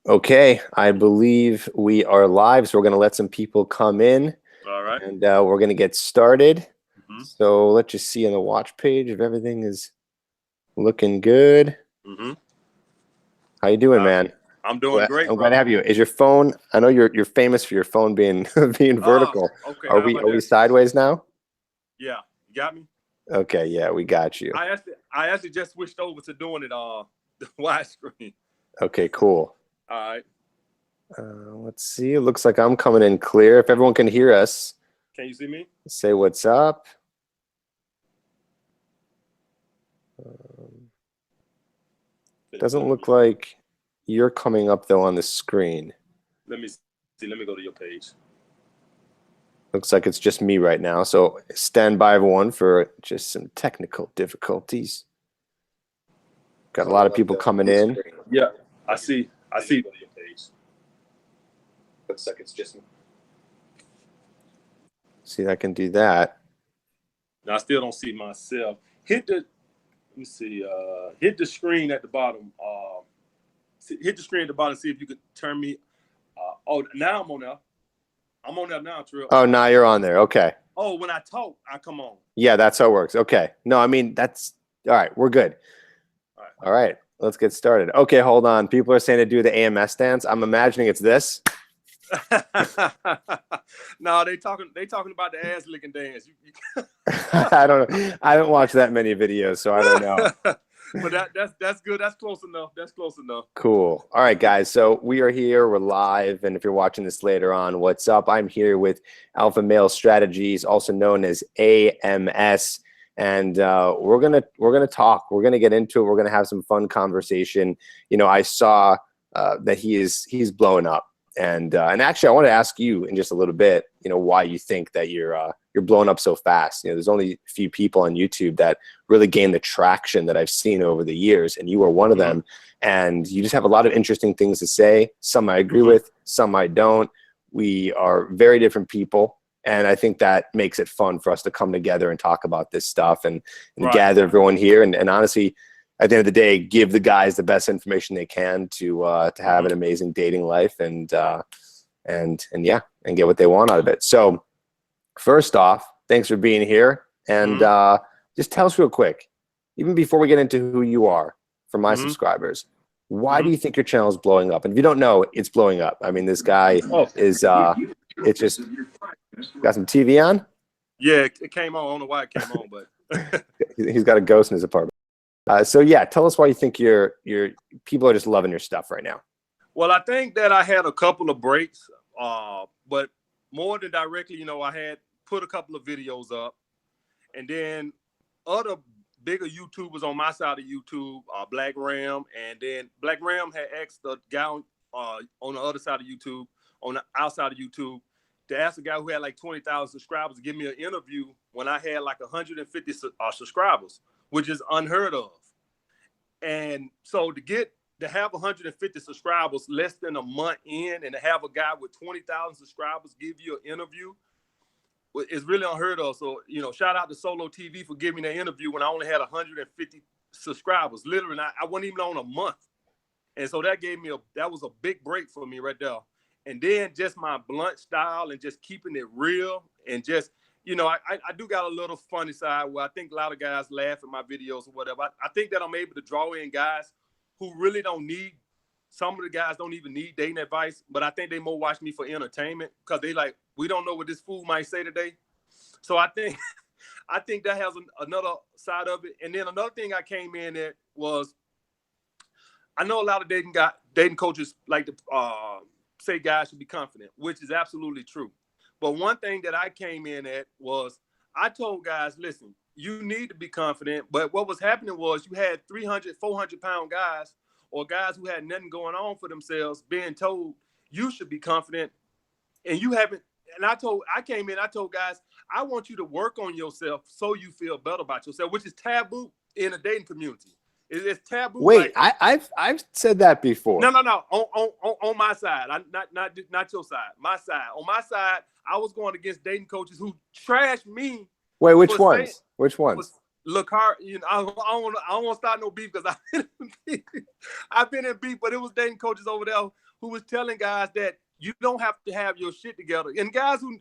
Okay, I believe we are live, so we're going to let some people come in, All right. and we're going to get started. Mm-hmm. So let's just see on the watch page if everything is looking good. Mm-hmm. How you doing, man? I'm doing great, I'm glad to brother. have you. Is your phone? I know you're famous for your phone being being vertical. Okay. Are How we about that? sideways now? Yeah, you got me. Okay, yeah, we got you. I actually just switched over to doing it the widescreen. Okay, cool. All right. Let's see. It looks like I'm coming in clear. If everyone can hear us, Can you see me? say what's up. Doesn't look like you're coming up though on the screen. Let me see. Let me go to your page. Looks like it's just me right now. So stand by, everyone, for just some technical difficulties. Got a lot of people coming in. Yeah, I see. I see. Go to your page. Looks like it's just me. See, I can do that. Now I still don't see myself. Let me see. Hit the screen at the bottom. Hit the screen at the bottom. See if you could turn me. Now I'm on there. I'm on there now, Tripp. Oh, now you're on there. Okay. Oh, when I talk, I come on. Yeah, that's how it works. Okay. No, I mean, that's all right. We're good. All right. Let's get started. Okay, hold on. People are saying to do the AMS dance. I'm imagining it's this. No, they talking about the ass licking dance. I don't know. I haven't watched that many videos, so I don't know. But that's good. That's close enough. That's close enough. Cool. All right, guys. So we are here. We're live, and if you're watching this later on, what's up? I'm here with Alpha Male Strategies, also known as AMS, and we're gonna talk. We're gonna get into it. We're gonna have some fun conversation. You know, I saw that he's blowing up, and actually, I want to ask you in just a little bit. You know, why you think that you're blowing up so fast? You know, there's only a few people on YouTube that really gained the traction that I've seen over the years, and you are one of them. And you just have a lot of interesting things to say. Some I agree with, some I don't. We are very different people, and I think that makes it fun for us to come together and talk about this stuff and gather everyone here. And honestly, at the end of the day, give the guys the best information they can to have an amazing dating life and get what they want out of it. So first off, thanks for being here. And just tell us real quick, even before we get into who you are, for my subscribers, why do you think your channel is blowing up? And if you don't know, it's blowing up. I mean, this guy is, it's just, got some TV on? Yeah, it came on. I don't know why it came on, but. He's got a ghost in his apartment. So yeah, tell us why you think your people are just loving your stuff right now. Well, I think that I had a couple of breaks, but more than directly, you know, I had put a couple of videos up, and then other bigger YouTubers on my side of YouTube, Black Ram, and then Black Ram had asked the guy on the other side of YouTube, on the outside of YouTube, to ask a guy who had like 20,000 subscribers to give me an interview when I had like 150 subscribers, which is unheard of. And so to have 150 subscribers less than a month in, and to have a guy with 20,000 subscribers give you an interview is really unheard of. So, you know, shout out to Solo TV for giving me that interview when I only had 150 subscribers. Literally, I wasn't even on a month. And so that was a big break for me right there. And then just my blunt style and just keeping it real, and just, you know, I do got a little funny side where I think a lot of guys laugh at my videos or whatever. I think that I'm able to draw in guys who really don't need, some of the guys don't even need dating advice, but I think they more watch me for entertainment because they like, we don't know what this fool might say today. So I think that has another side of it. And then another thing I came in at was, I know a lot of dating coaches like to say guys should be confident, which is absolutely true. But one thing that I came in at was, I told guys, listen, you need to be confident. But what was happening was you had 300, 400-pound guys, or guys who had nothing going on for themselves, being told you should be confident, and you haven't. And I told guys, I want you to work on yourself so you feel better about yourself, which is taboo in a dating community. It's taboo. Wait, I've said that before. No. On my side, not your side. My side. On my side, I was going against dating coaches who trashed me. Wait, which ones? Which ones? look hard. You know, I don't want to start no beef because I've been in beef, but it was dating coaches over there who was telling guys that you don't have to have your shit together. And guys who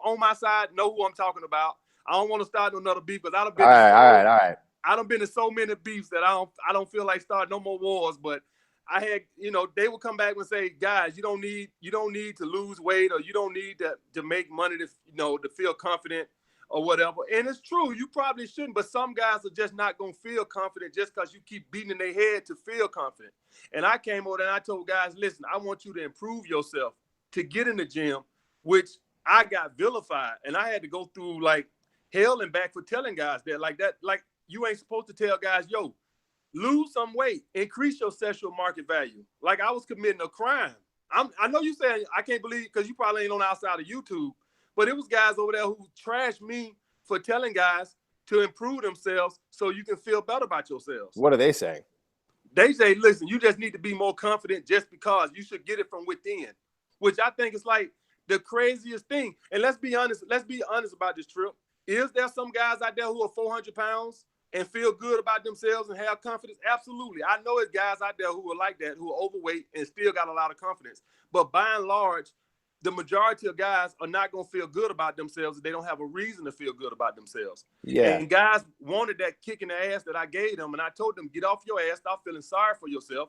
on my side know who I'm talking about. I don't want to start another beef because All right. I done been in so many beefs that I don't feel like starting no more wars. But I had, they would come back and say, guys, you don't need to lose weight, or you don't need to make money to feel confident or whatever. And it's true, you probably shouldn't, but some guys are just not gonna feel confident just because you keep beating in their head to feel confident. And I came over and I told guys, listen, I want you to improve yourself to get in the gym, which I got vilified. And I had to go through like hell and back for telling guys that. Like you ain't supposed to tell guys, yo, lose some weight, increase your sexual market value. Like I was committing a crime. I know you saying I can't believe, because you probably ain't on the outside of YouTube, but it was guys over there who trashed me for telling guys to improve themselves so you can feel better about yourselves. What are they saying? They say, listen, you just need to be more confident just because. You should get it from within, which I think is like the craziest thing. And let's be honest about this, Tripp. Is there some guys out there who are 400 pounds and feel good about themselves and have confidence? Absolutely. I know it's guys out there who are like that, who are overweight and still got a lot of confidence. But by and large, the majority of guys are not going to feel good about themselves if they don't have a reason to feel good about themselves. Yeah. And guys wanted that kick in the ass that I gave them. And I told them, get off your ass, stop feeling sorry for yourself,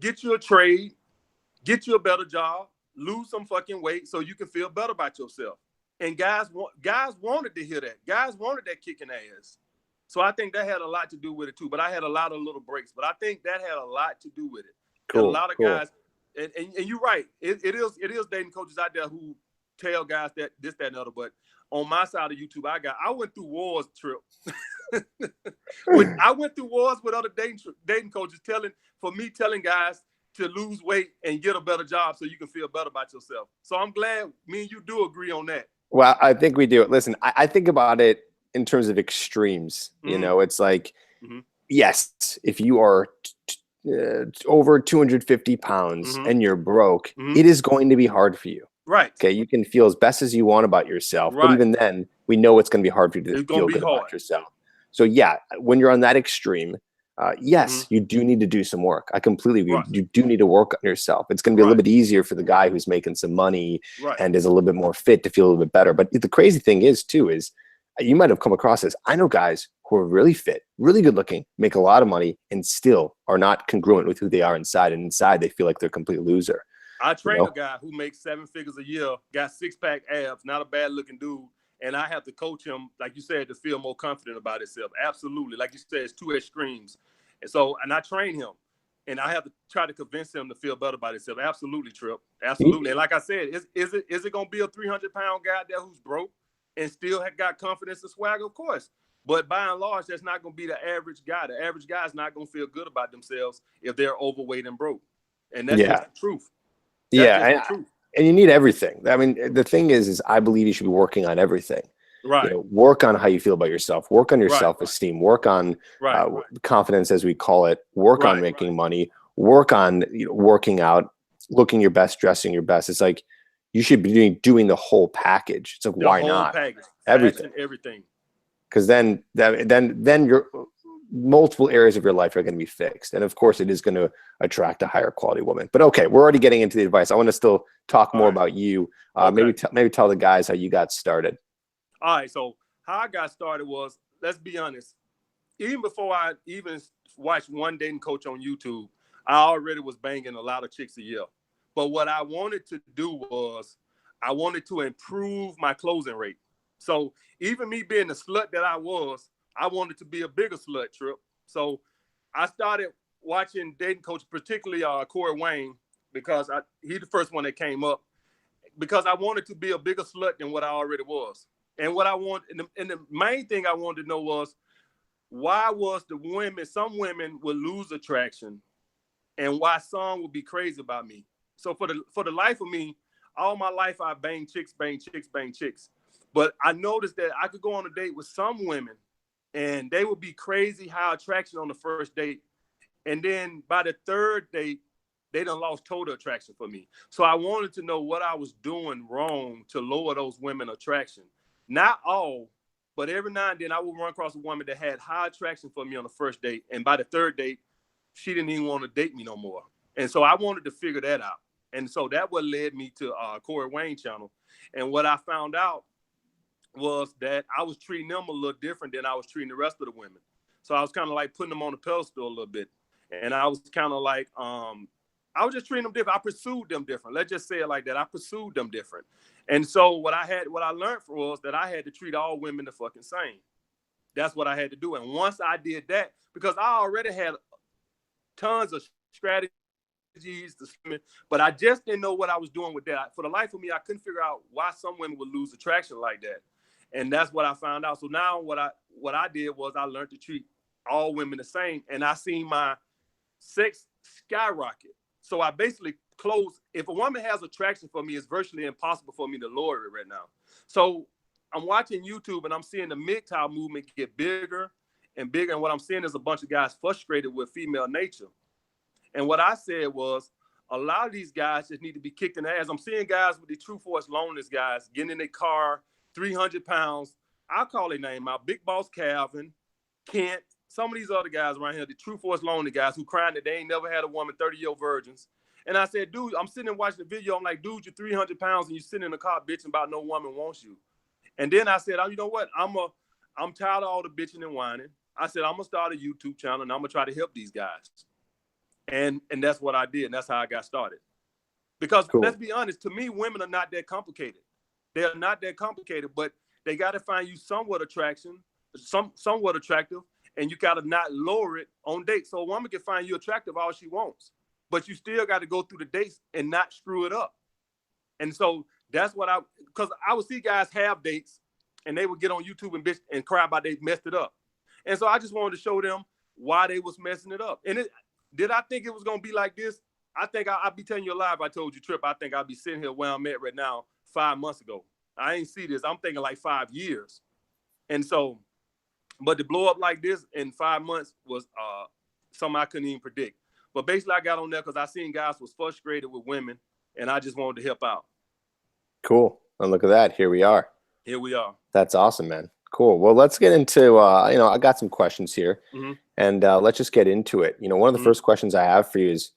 get you a trade, get you a better job, lose some fucking weight so you can feel better about yourself. And guys wanted to hear that. Guys wanted that kick in the ass. So I think that had a lot to do with it too. But I had a lot of little breaks. But I think that had a lot to do with it. Cool. A lot of guys, and you're right. It is dating coaches out there who tell guys that this, that, and other. But on my side of YouTube, I went through wars, Tripp. I went through wars with other dating coaches telling guys to lose weight and get a better job so you can feel better about yourself. So I'm glad me and you do agree on that. Well, I think we do. Listen, I think about it in terms of extremes. Mm-hmm. It's like, yes, if you are over 250 pounds and you're broke, it is going to be hard for you. Right. Okay. You can feel as best as you want about yourself, but even then we know it's going to be hard for you to feel good about yourself. So yeah, when you're on that extreme, yes, you do need to do some work. I completely agree. You do need to work on yourself. It's going to be a little bit easier for the guy who's making some money and is a little bit more fit to feel a little bit better. But the crazy thing is you might have come across this. I know guys who are really fit, really good looking, make a lot of money, and still are not congruent with who they are inside. And inside they feel like they're a complete loser. I train a guy who makes 7 figures a year, got 6-pack abs, not a bad looking dude. And I have to coach him, like you said, to feel more confident about himself. Absolutely. Like you said, it's 2 extremes. And I train him. And I have to try to convince him to feel better about himself. Absolutely, Tripp. Absolutely. And like I said, is it going to be a 300-pound guy out there who's broke and still got confidence and swag? Of course. But by and large, that's not going to be the average guy. The average guy is not going to feel good about themselves if they're overweight and broke. And that's just the truth. That's the truth. And you need everything. I mean, the thing is I believe you should be working on everything. Right. Work on how you feel about yourself. Work on your self-esteem. Work on confidence, as we call it. Work on making money. Work on working out, looking your best, dressing your best. It's like you should be doing the whole package. It's like, why not? Package. Everything. Because then your multiple areas of your life are going to be fixed. And of course, it is going to attract a higher quality woman. But okay, we're already getting into the advice. I want to still talk more about you. Maybe tell the guys how you got started. All right. So how I got started was, let's be honest, even before I even watched one dating coach on YouTube, I already was banging a lot of chicks a year. But what I wanted to do was I wanted to improve my closing rate. So even me being the slut that I wanted to be a bigger slut, Tripp. So I started watching dating coach, particularly Corey Wayne, because he's the first one that came up, because I wanted to be a bigger slut than what I already was. And what I want, and the main thing I wanted to know was, why was some women would lose attraction, and why some would be crazy about me. So for the life of me, all my life I banged chicks. But I noticed that I could go on a date with some women and they would be crazy high attraction on the first date. And then by the third date, they done lost total attraction for me. So I wanted to know what I was doing wrong to lower those women attraction. Not all, But every now and then I would run across a woman that had high attraction for me on the first date. And by the third date, she didn't even want to date me no more. And so I wanted to figure that out. And so that what led me to Corey Wayne channel. And what I found out was that I was treating them a little different than I was treating the rest of the women. So I was kind of like putting them on the pedestal a little bit. And I was kind of like, I was just treating them different. I pursued them different. Let's just say it like that. I pursued them different. And so what I learned was that I had to treat all women the fucking same. That's what I had to do. And once I did that, because I already had tons of strategies, but I just didn't know what I was doing with that. For the life of me, I couldn't figure out why some women would lose attraction like that. And that's what I found out. So now what I did was I learned to treat all women the same. And I seen my sex skyrocket. So I basically closed. If a woman has attraction for me, it's virtually impossible for me to lower it right now. So I'm watching YouTube and I'm seeing the MGTOW movement get bigger and bigger. And what I'm seeing is a bunch of guys frustrated with female nature. And what I said was, a lot of these guys just need to be kicked in the ass. I'm seeing guys with the True Force Loneliness guys getting in their car, 300 pounds. I'll call their name out. Big Boss Calvin, Kent, some of these other guys around here, the True Force Lonely guys who crying that they ain't never had a woman, 30-year-old virgins. And I said, dude, I'm sitting and watching the video. I'm like, dude, you're 300 pounds and you're sitting in the car bitching about no woman wants you. And then I said, oh, you know what? I'm tired of all the bitching and whining. I said, I'm going to start a YouTube channel and I'm going to try to help these guys. And that's what I did. And that's how I got started. Because Let's be honest, to me, women are not that complicated. They are not that complicated, but they got to find you somewhat attractive, and you got to not lower it on dates. So a woman can find you attractive all she wants, but you still got to go through the dates and not screw it up. And so that's what because I would see guys have dates and they would get on YouTube and bitch and cry about they messed it up. And so I just wanted to show them why they was messing it up. And did I think it was going to be like this? I think I'd be telling you a lie if I told you, Tripp, I think I'd be sitting here where I'm at right now 5 months ago. I ain't see this. I'm thinking like 5 years. And so, but to blow up like this in 5 months was something I couldn't even predict. But basically I got on there because I seen guys was frustrated with women and I just wanted to help out. Cool. And look at that. Here we are. Here we are. That's awesome, man. Cool. Well, let's get into, I got some questions here and let's just get into it. One of the first questions I have for you is,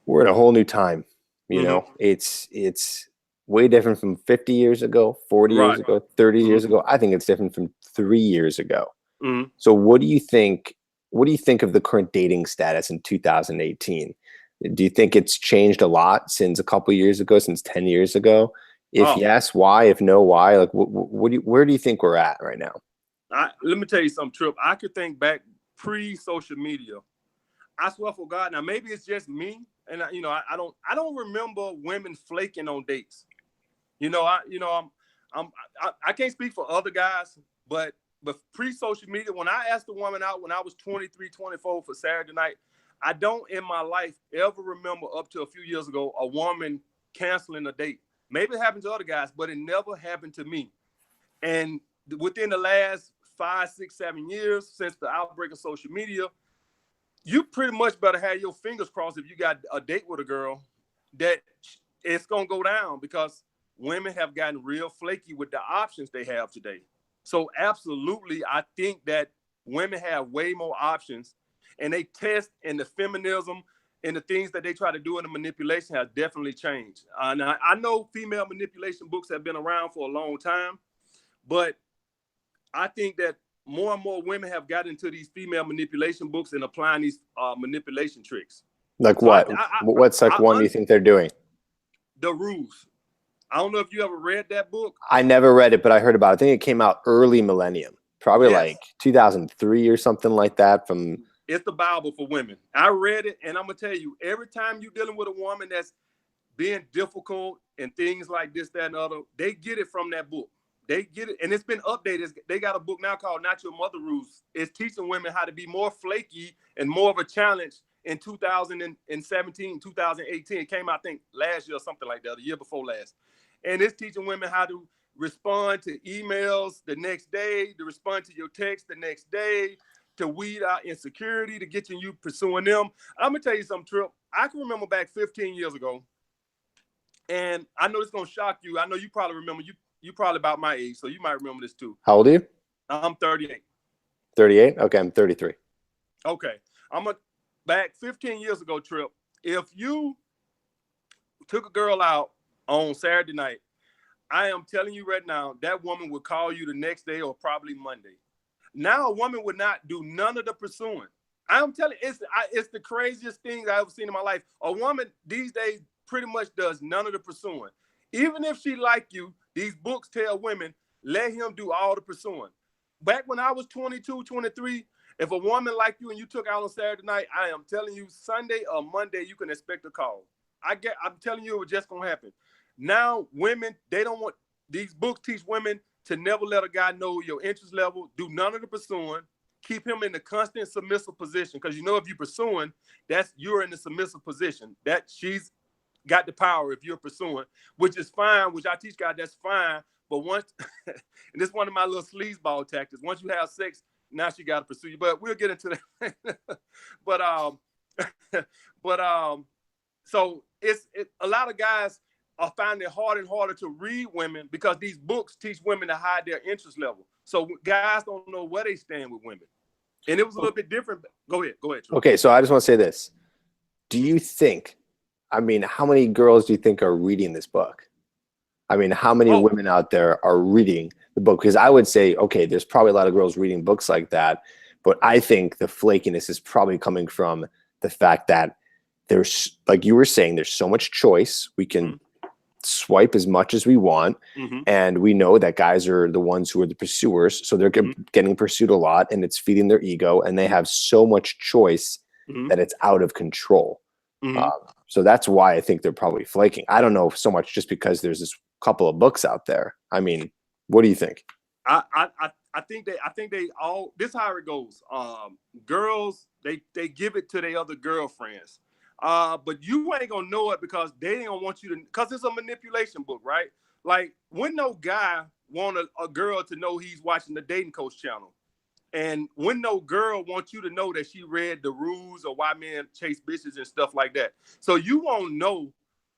we're in a whole new time. You know, it's way different from 50 years ago, 40 years ago, 30 years ago. I think it's different from 3 years ago. So what do you think of the current dating status in 2018? Do you think it's changed a lot since a couple of years ago, since 10 years ago? If yes, why? If no, why? Like, where do you think we're at right now? Let me tell you something, Tripp. I could think back pre-social media. I swear for God, now maybe it's just me, and I don't remember women flaking on dates. I can't speak for other guys, but pre-social media, when I asked a woman out when I was 23, 24 for Saturday night, I don't in my life ever remember up to a few years ago a woman canceling a date. Maybe it happened to other guys, but it never happened to me. And within the last 5, 6, 7 years since the outbreak of social media, you pretty much better have your fingers crossed if you got a date with a girl that it's going to go down, because women have gotten real flaky with the options they have today. So absolutely, I think that women have way more options, and they test, and the feminism and the things that they try to do in the manipulation has definitely changed. Now, I know female manipulation books have been around for a long time, but I think that more and more women have gotten into these female manipulation books and applying these manipulation tricks. Like what? What's like one do you think they're doing? The Rules. I don't know if you ever read that book. I never read it, but I heard about it. I think it came out early millennium, probably like 2003 or something like that. It's the Bible for women. I read it, and I'm going to tell you, every time you're dealing with a woman that's being difficult and things like this, that, and other, they get it from that book. They get it, and it's been updated. They got a book now called Not Your Mother Rules. It's teaching women how to be more flaky and more of a challenge in 2017, 2018. It came out, I think, last year or something like that, the year before last. And it's teaching women how to respond to emails the next day, to respond to your text the next day, to weed out insecurity, to get you pursuing them. I'm going to tell you something, Tripp. I can remember back 15 years ago, and I know it's going to shock you. I know you probably remember. you probably about my age, so you might remember this too. How old are you? I'm 38. 38? Okay, I'm 33. Okay. Back 15 years ago, Tripp, if you took a girl out on Saturday night, I am telling you right now, that woman would call you the next day or probably Monday. Now a woman would not do none of the pursuing. I'm telling you, it's the craziest thing I've ever seen in my life. A woman these days pretty much does none of the pursuing. Even if she like you, these books tell women, let him do all the pursuing. Back when I was 22, 23, if a woman like you and you took out on Saturday night, I am telling you, Sunday or Monday, you can expect a call. I'm telling you, it was just gonna happen. Now, women, they don't want, these books teach women to never let a guy know your interest level, do none of the pursuing, keep him in the constant submissive position. Because you know, if you're pursuing, you're in the submissive position. That she's got the power if you're pursuing, which is fine, which I teach guys, that's fine. But once, and this is one of my little sleazeball tactics, once you have sex, now she got to pursue you. But we'll get into that. So a lot of guys are finding it harder and harder to read women because these books teach women to hide their interest level. So guys don't know where they stand with women. And it was a little bit different. Go ahead. Troy. Okay, so I just want to say this. Do you think, I mean, how many girls do you think are reading this book? I mean, how many women out there are reading the book? Because I would say, okay, there's probably a lot of girls reading books like that, but I think the flakiness is probably coming from the fact that there's, like you were saying, there's so much choice. We can swipe as much as we want, and we know that guys are the ones who are the pursuers, so they're getting pursued a lot, and it's feeding their ego, and they have so much choice that it's out of control. So that's why I think they're probably flaking. I don't know so much just because there's this couple of books out there. I mean, what do you think? I think they all, this is how it goes. Girls, they give it to their other girlfriends. But you ain't gonna know it because they ain't gonna want you to, because it's a manipulation book, right? Like, when no guy want a girl to know he's watching the Dating Coach channel, and when no girl wants you to know that she read the rules of why men chase bitches and stuff like that. So you won't know.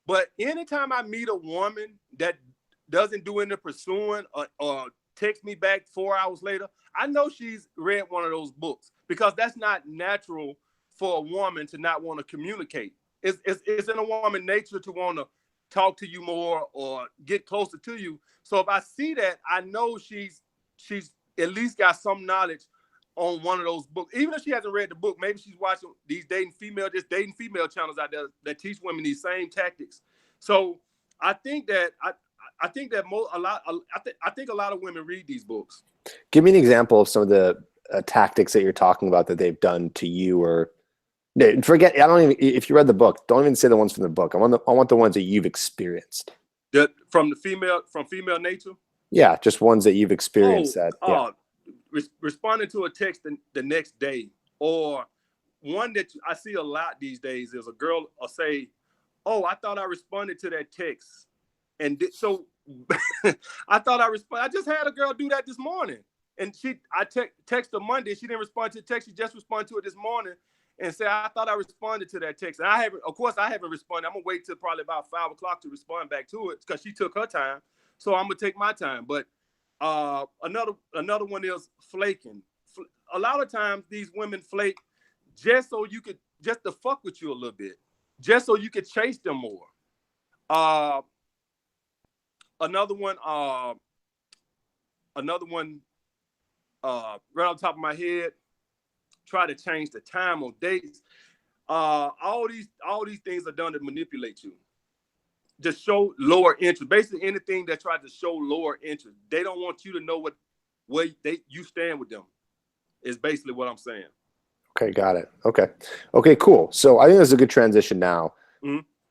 But anytime I meet a woman that doesn't do any pursuing or text me back 4 hours later, I know she's read one of those books, because that's not natural for a woman to not want to communicate. It's in a woman's nature to want to talk to you more or get closer to you. So if I see that, I know she's at least got some knowledge on one of those books. Even if she hasn't read the book, maybe she's watching these dating female channels out there that teach women these same tactics. So I think that I think a lot of women read these books. Give me an example of some of the tactics that you're talking about that they've done to you, or forget. I don't even. If you read the book, don't even say the ones from the book. I want the ones that you've experienced. From female nature. Yeah, just ones that you've experienced. Responding to a text the next day, or one that I see a lot these days is a girl will say, "Oh, I thought I responded to that text," and so I thought I responded. I just had a girl do that this morning, and I text her Monday. She didn't respond to the text. She just responded to it this morning and said, "I thought I responded to that text." And I haven't responded. I'm gonna wait till probably about 5 o'clock to respond back to it because she took her time. So I'm gonna take my time. But another one is flaking. A lot of times these women flake just to fuck with you a little bit, just so you could chase them more. Another one, right on top of my head, try to change the time on dates. All these things are done to manipulate you. Just show lower interest. Basically, anything that tries to show lower interest. They don't want you to know where you stand with them. Is basically what I'm saying. Okay, got it. Okay, cool. So I think there's a good transition now.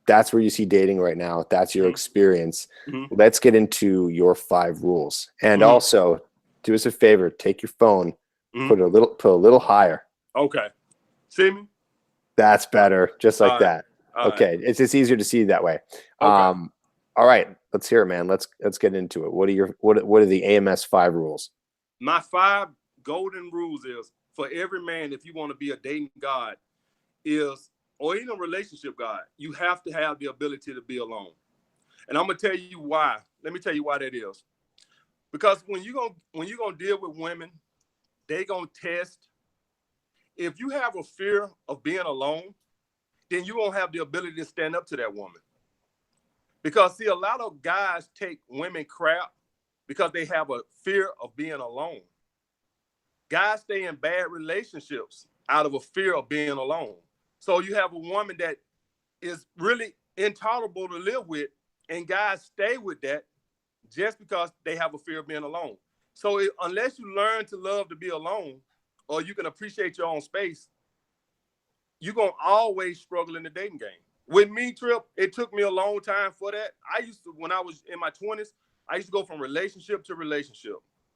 That's where you see dating right now. That's your experience. Let's get into your 5 rules. And also, do us a favor, take your phone, put a little higher. Okay. See me? That's better. Just like that. Okay. It's just easier to see that way. Okay. All right. Let's hear it, man. Let's get into it. What are the AMS 5 rules? My 5 golden rules is, for every man, if you want to be a dating god, or even a relationship god, you have to have the ability to be alone. And I'm gonna tell you why. Let me tell you why that is. Because when you're gonna deal with women, they gonna test. If you have a fear of being alone, then you won't have the ability to stand up to that woman. Because see, a lot of guys take women crap because they have a fear of being alone. Guys stay in bad relationships out of a fear of being alone. So you have a woman that is really intolerable to live with, and guys stay with that just because they have a fear of being alone. So unless you learn to love to be alone, or you can appreciate your own space, you're going to always struggle in the dating game. With me, Tripp, it took me a long time for that. When I was in my 20s, I used to go from relationship to relationship.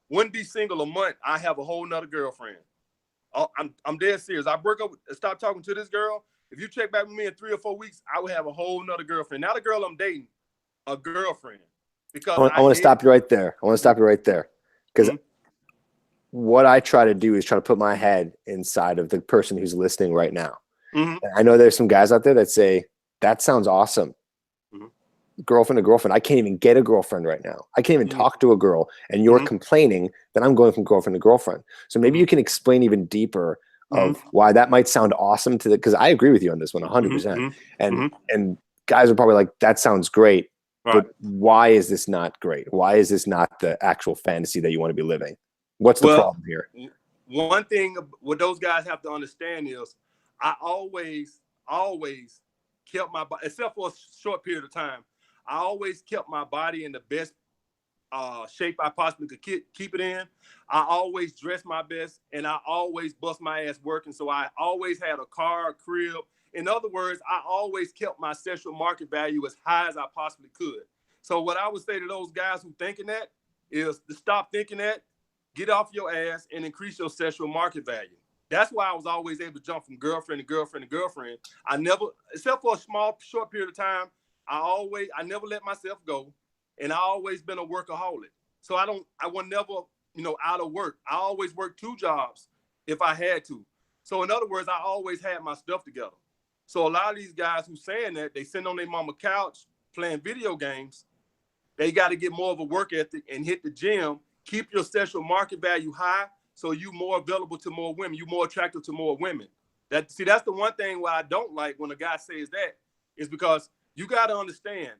Wouldn't be single a month, I have a whole nother girlfriend. I'm dead serious. I broke up, stop talking to this girl. If you check back with me in 3 or 4 weeks, I would have a whole nother girlfriend. Now the girl I'm dating, a girlfriend. Because I want to stop you right there. Because what I try to do is try to put my head inside of the person who's listening right now. I know there's some guys out there that say, that sounds awesome. Girlfriend to girlfriend. I can't even get a girlfriend right now. I can't even talk to a girl. And you're complaining that I'm going from girlfriend to girlfriend. So maybe you can explain even deeper of why that might sound awesome to because I agree with you on this one 100%. And guys are probably like, that sounds great. Right. But why is this not great? Why is this not the actual fantasy that you want to be living? What's the problem here? One thing what those guys have to understand is I always kept my body, except for a short period of time, I always kept my body in the best shape I possibly could keep it in. I always dressed my best, and I always bust my ass working. So I always had a car, a crib. In other words, I always kept my sexual market value as high as I possibly could. So what I would say to those guys who thinking that is to stop thinking that, get off your ass, and increase your sexual market value. That's why I was always able to jump from girlfriend to girlfriend to girlfriend. I never, except for a short period of time, I never let myself go, and I always been a workaholic. So I was never, out of work. I always worked 2 jobs if I had to. So in other words, I always had my stuff together. So a lot of these guys who saying that, they sitting on their mama couch playing video games, they got to get more of a work ethic and hit the gym, keep your sexual market value high so you more available to more women, you more attractive to more women. That's the one thing what I don't like when a guy says that is because you got to understand,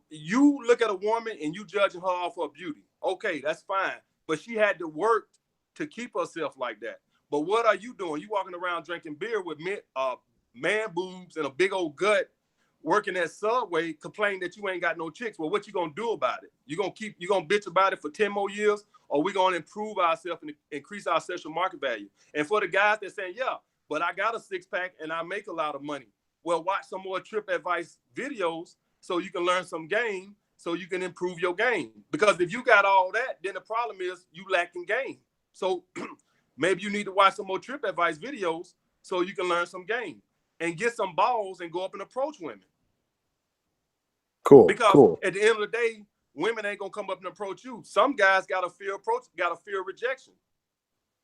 you look at a woman and you judging her off her beauty. Okay, that's fine. But she had to work to keep herself like that. But what are you doing? You walking around drinking beer with man boobs and a big old gut, working at Subway, complaining that you ain't got no chicks. Well, what you gonna do about it? You gonna bitch about it for 10 more years, or we gonna improve ourselves and increase our sexual market value? And for the guys that saying, yeah, but I got a 6-pack and I make a lot of money. Well, watch some more Tripp advice videos so you can learn some game, so you can improve your game. Because if you got all that, then the problem is you lacking game. So maybe you need to watch some more Tripp advice videos so you can learn some game and get some balls and go up and approach women. Cool. Because at the end of the day, women ain't gonna come up and approach you. Some guys got a fear of rejection.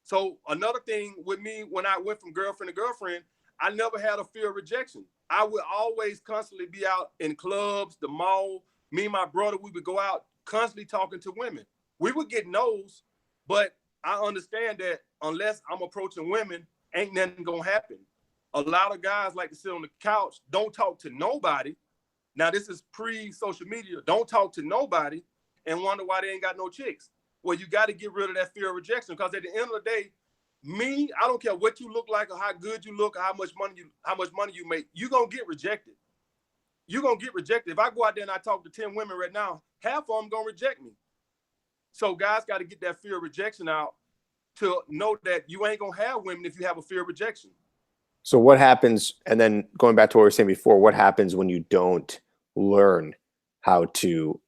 So another thing with me, when I went from girlfriend to girlfriend, I never had a fear of rejection. I would always constantly be out in clubs, the mall. Me and my brother, we would go out constantly talking to women. We would get no's, but I understand that unless I'm approaching women, ain't nothing gonna happen. A lot of guys like to sit on the couch, don't talk to nobody. Now, this is pre-social media. Don't talk to nobody and wonder why they ain't got no chicks. Well, you got to get rid of that fear of rejection, because at the end of the day, I don't care what you look like or how good you look or how much money you make, you're going to get rejected. You're going to get rejected. If I go out there and I talk to 10 women right now, half of them going to reject me. So guys got to get that fear of rejection out to know that you ain't going to have women if you have a fear of rejection. So what happens, and then going back to what we were saying before, what happens when you don't learn how to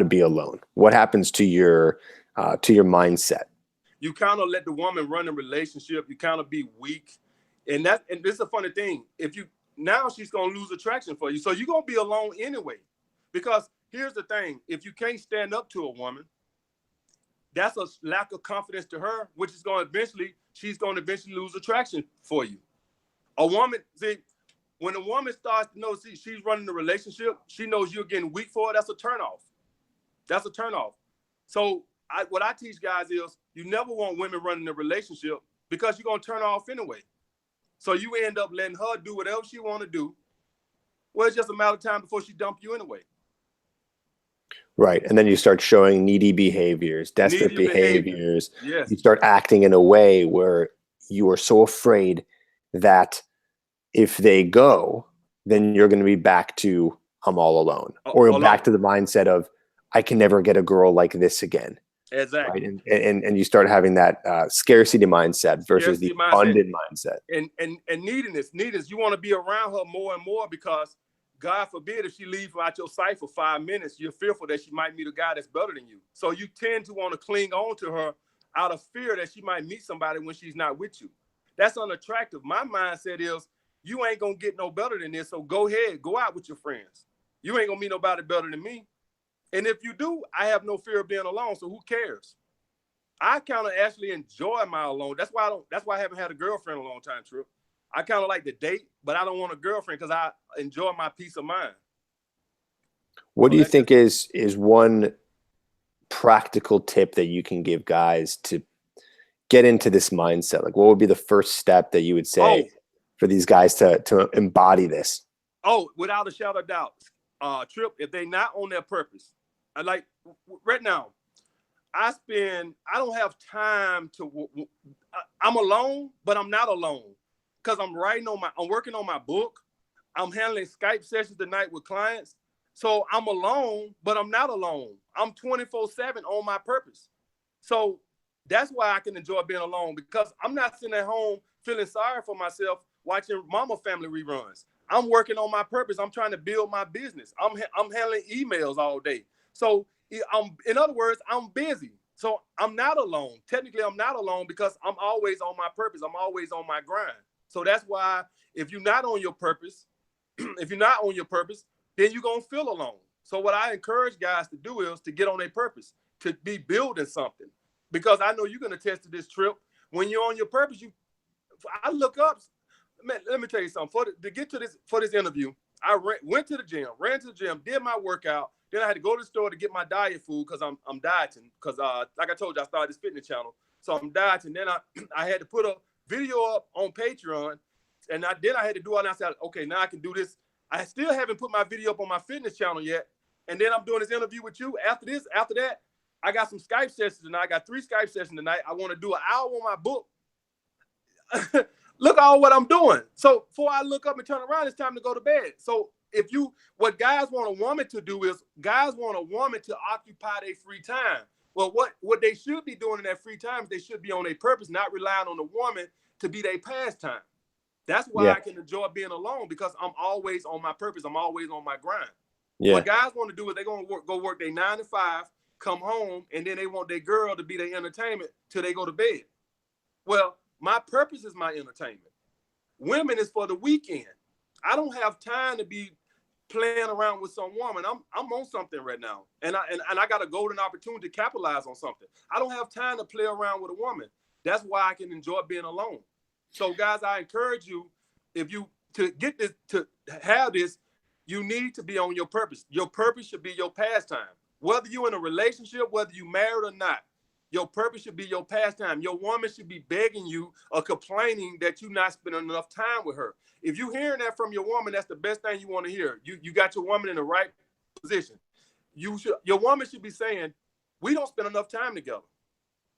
be alone? What happens to your mindset? You kind of let the woman run the relationship. You kind of be weak. And this is a funny thing. Now she's going to lose attraction for you. So you're going to be alone anyway. Because here's the thing. If you can't stand up to a woman, that's a lack of confidence to her, which is she's going to eventually lose attraction for you. A woman, when a woman starts to know she's running the relationship, she knows you're getting weak for her, that's a turnoff. So what I teach guys is you never want women running a relationship because you're going to turn her off anyway. So you end up letting her do whatever she want to do. Well, it's just a matter of time before she dump you anyway. Right. And then you start showing needy behaviors, desperate behaviors. Yes. You start acting in a way where you are so afraid that if they go, then you're going to be back to I'm all alone. Or back to the mindset of I can never get a girl like this again. Exactly. Right? And you start having that scarcity mindset versus the abundant mindset. And neediness. You want to be around her more and more because God forbid if she leaves out your sight for 5 minutes, you're fearful that she might meet a guy that's better than you. So you tend to want to cling on to her out of fear that she might meet somebody when she's not with you. That's unattractive. My mindset is you ain't going to get no better than this. So go ahead, go out with your friends. You ain't going to meet nobody better than me. And if you do, I have no fear of being alone. So who cares? I kind of actually enjoy my alone. That's why I haven't had a girlfriend in a long time, Tripp. I kind of like to date, but I don't want a girlfriend because I enjoy my peace of mind. What do you think is one practical tip that you can give guys to get into this mindset? Like, what would be the first step that you would say for these guys to embody this? Oh, without a shadow of doubt, Tripp, if they're not on their purpose, like right now, I don't have time to, I'm alone, but I'm not alone because I'm working on my book. I'm handling Skype sessions tonight with clients. So I'm alone, but I'm not alone. I'm 24/7 on my purpose. So that's why I can enjoy being alone because I'm not sitting at home feeling sorry for myself watching Mama Family reruns. I'm working on my purpose. I'm trying to build my business. I'm handling emails all day. So in other words, I'm busy. So I'm not alone. Technically, I'm not alone because I'm always on my purpose. I'm always on my grind. So that's why if you're not on your purpose, then you're going to feel alone. So what I encourage guys to do is to get on their purpose, to be building something. Because I know you're going to test this, Tripp. When you're on your purpose, I look up, man, let me tell you something. To get to this interview, I went to the gym, ran to the gym, did my workout. Then I had to go to the store to get my diet food because I'm dieting. Because like I told you, I started this fitness channel. So I'm dieting. Then I had to put a video up on Patreon. And then I had to do it. And I said, okay, now I can do this. I still haven't put my video up on my fitness channel yet. And then I'm doing this interview with you. After that, I got some Skype sessions tonight. I got 3 Skype sessions tonight. I want to do an hour on my book. Look at all what I'm doing. So before I look up and turn around, it's time to go to bed. So what guys want a woman to do is guys want a woman to occupy their free time. Well, what they should be doing in that free time is they should be on their purpose, not relying on the woman to be their pastime. That's why I can enjoy being alone because I'm always on my purpose. I'm always on my grind. Yeah. What guys want to do is they're going to go work their 9 to 5, come home, and then they want their girl to be their entertainment till they go to bed. Well, my purpose is my entertainment. Women is for the weekend. I don't have time to be playing around with some woman. I'm on something right now. And I got a golden opportunity to capitalize on something. I don't have time to play around with a woman. That's why I can enjoy being alone. So guys, I encourage you, to get this, to have this, you need to be on your purpose. Your purpose should be your pastime. Whether you're in a relationship, whether you're married or not, your purpose should be your pastime. Your woman should be begging you or complaining that you're not spending enough time with her. If you're hearing that from your woman, that's the best thing you want to hear. You got your woman in the right position. Your woman should be saying, we don't spend enough time together.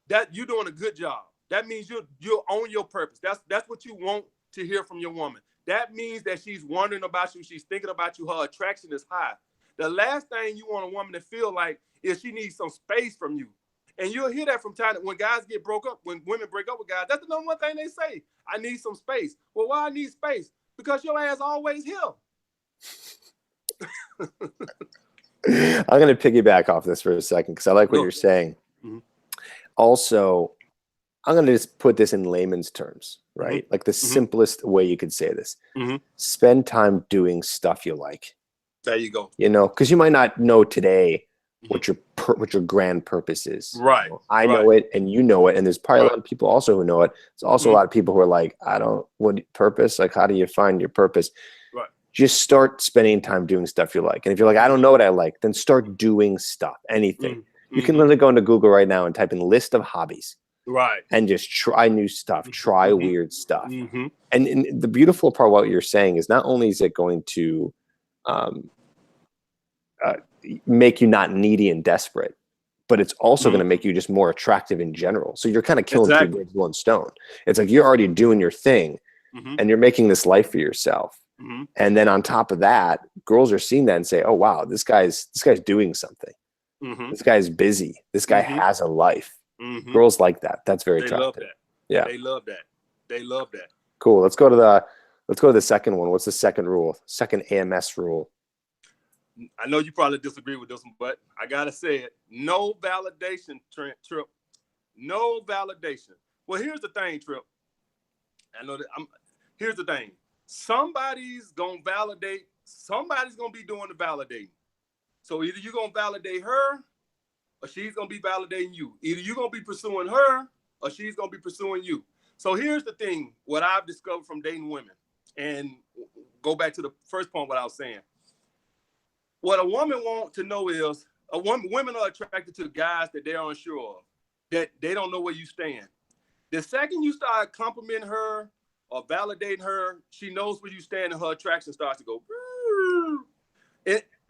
That you're doing a good job. That means you're on your purpose. That's what you want to hear from your woman. That means that she's wondering about you. She's thinking about you. Her attraction is high. The last thing you want a woman to feel like is she needs some space from you. And you'll hear that from time when guys get broke up, when women break up with guys. That's the number one thing they say. I need some space. Well, why I need space? Because your ass always here. I'm going to piggyback off this for a second because I like what you're saying. Mm-hmm. Also, I'm going to just put this in layman's terms, right? Mm-hmm. Like the simplest way you could say this. Mm-hmm. Spend time doing stuff you like. There you go. You know, because you might not know today what your grand purpose is. Right. You know, I know it and you know it. And there's probably a lot of people also who know it. There's also a lot of people who are like, what purpose? Like, how do you find your purpose? Right. Just start spending time doing stuff you like. And if you're like, I don't know what I like, then start doing stuff, anything. You can literally go into Google right now and type in list of hobbies. Right. And just try new stuff, try weird stuff. Mm-hmm. And the beautiful part of what you're saying is not only is it going to make you not needy and desperate, but it's also going to make you just more attractive in general. So you're kind of killing two birds with one stone. It's like you're already doing your thing and you're making this life for yourself. And then on top of that, girls are seeing that and say, oh, wow, this guy's doing something. This guy's busy. This guy has a life. Girls like that. That's very attractive. Love that. Yeah. They love that. They love that. Cool. Let's go to the second one. What's the second rule? Second AMS rule. I know you probably disagree with this one, but I gotta say it. No validation, Tripp. No validation. Well, here's the thing, Tripp. I know that here's the thing. Somebody's gonna validate, somebody's gonna be doing the validating. So either you're gonna validate her or she's gonna be validating you. Either you're gonna be pursuing her or she's gonna be pursuing you. So here's the thing, what I've discovered from dating women, and go back to the first point what I was saying. What a woman wants to know is, women are attracted to guys that they're unsure of, that they don't know where you stand. The second you start complimenting her or validating her, she knows where you stand and her attraction starts to go.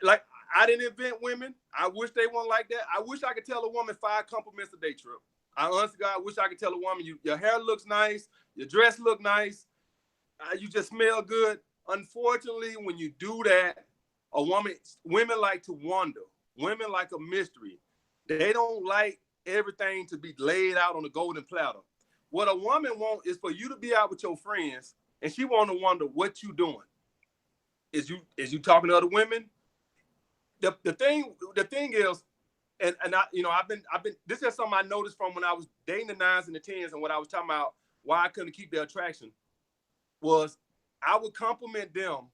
Like, I didn't invent women. I wish they weren't like that. I wish I could tell a woman 5 compliments a day, Tripp. I honestly, God, wish I could tell a woman, your hair looks nice, your dress look nice, you just smell good. Unfortunately, when you do that, women like to wonder. Women like a mystery. They don't like everything to be laid out on a golden platter. What a woman wants is for you to be out with your friends, and she want to wonder what you doing. Is you talking to other women? The thing is, and I've been this is something I noticed from when I was dating the 9s and the 10s, and what I was talking about why I couldn't keep their attraction was I would compliment them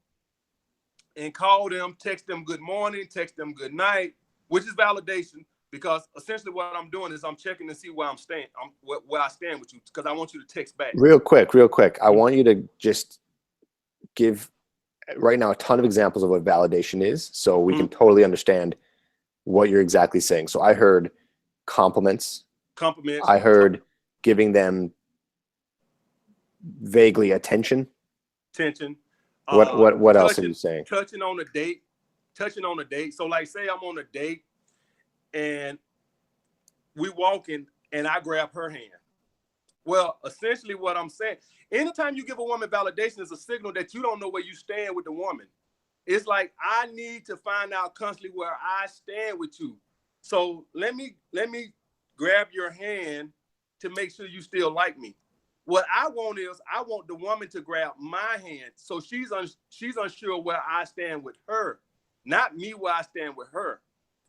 and call them, text them good morning, text them good night, which is validation, because essentially what I'm doing is I'm checking to see where I'm staying, where I stand with you, because I want you to text back. Real quick. I want you to just give right now a ton of examples of what validation is, so we can totally understand what you're exactly saying. So I heard compliments. I heard giving them vaguely attention. What else are you saying? Touching on a date. So like, say I'm on a date and we walking and I grab her hand. Well, essentially what I'm saying, anytime you give a woman validation is a signal that you don't know where you stand with the woman. It's like, I need to find out constantly where I stand with you. So let me grab your hand to make sure you still like me. What I want is, I want the woman to grab my hand, so she's unsure where I stand with her, not me where I stand with her.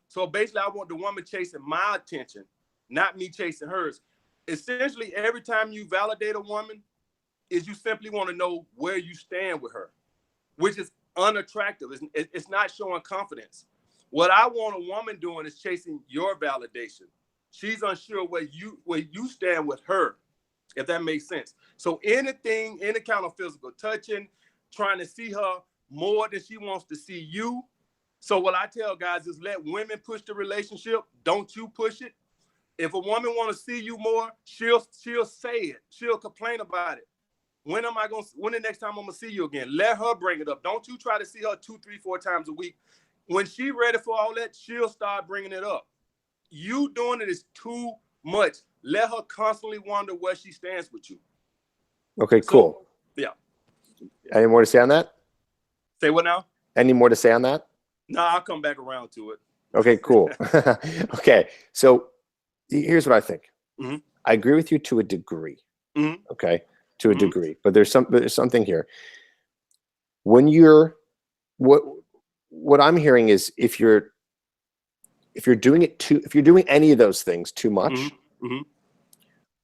So basically, I want the woman chasing my attention, not me chasing hers. Essentially, every time you validate a woman, is you simply want to know where you stand with her, which is unattractive. It's not showing confidence. What I want a woman doing is chasing your validation. She's unsure where you stand with her, if that makes sense. So anything, any kind of physical touching, trying to see her more than she wants to see you. So what I tell guys is, let women push the relationship. Don't you push it. If a woman want to see you more, she'll say it. She'll complain about it. When the next time I'm gonna see you again? Let her bring it up. Don't you try to see her 2, 3, 4 times a week. When she ready for all that, she'll start bringing it up. You doing it is too much. Let her constantly wonder where she stands with you. Okay, cool. Yeah. Any more to say on that? Say what now? Any more to say on that? No, I'll come back around to it. Okay, cool. Okay, so here's what I think. I agree with you to a degree. Okay, to a degree, but there's something here. When you're what I'm hearing is, if you're doing any of those things too much,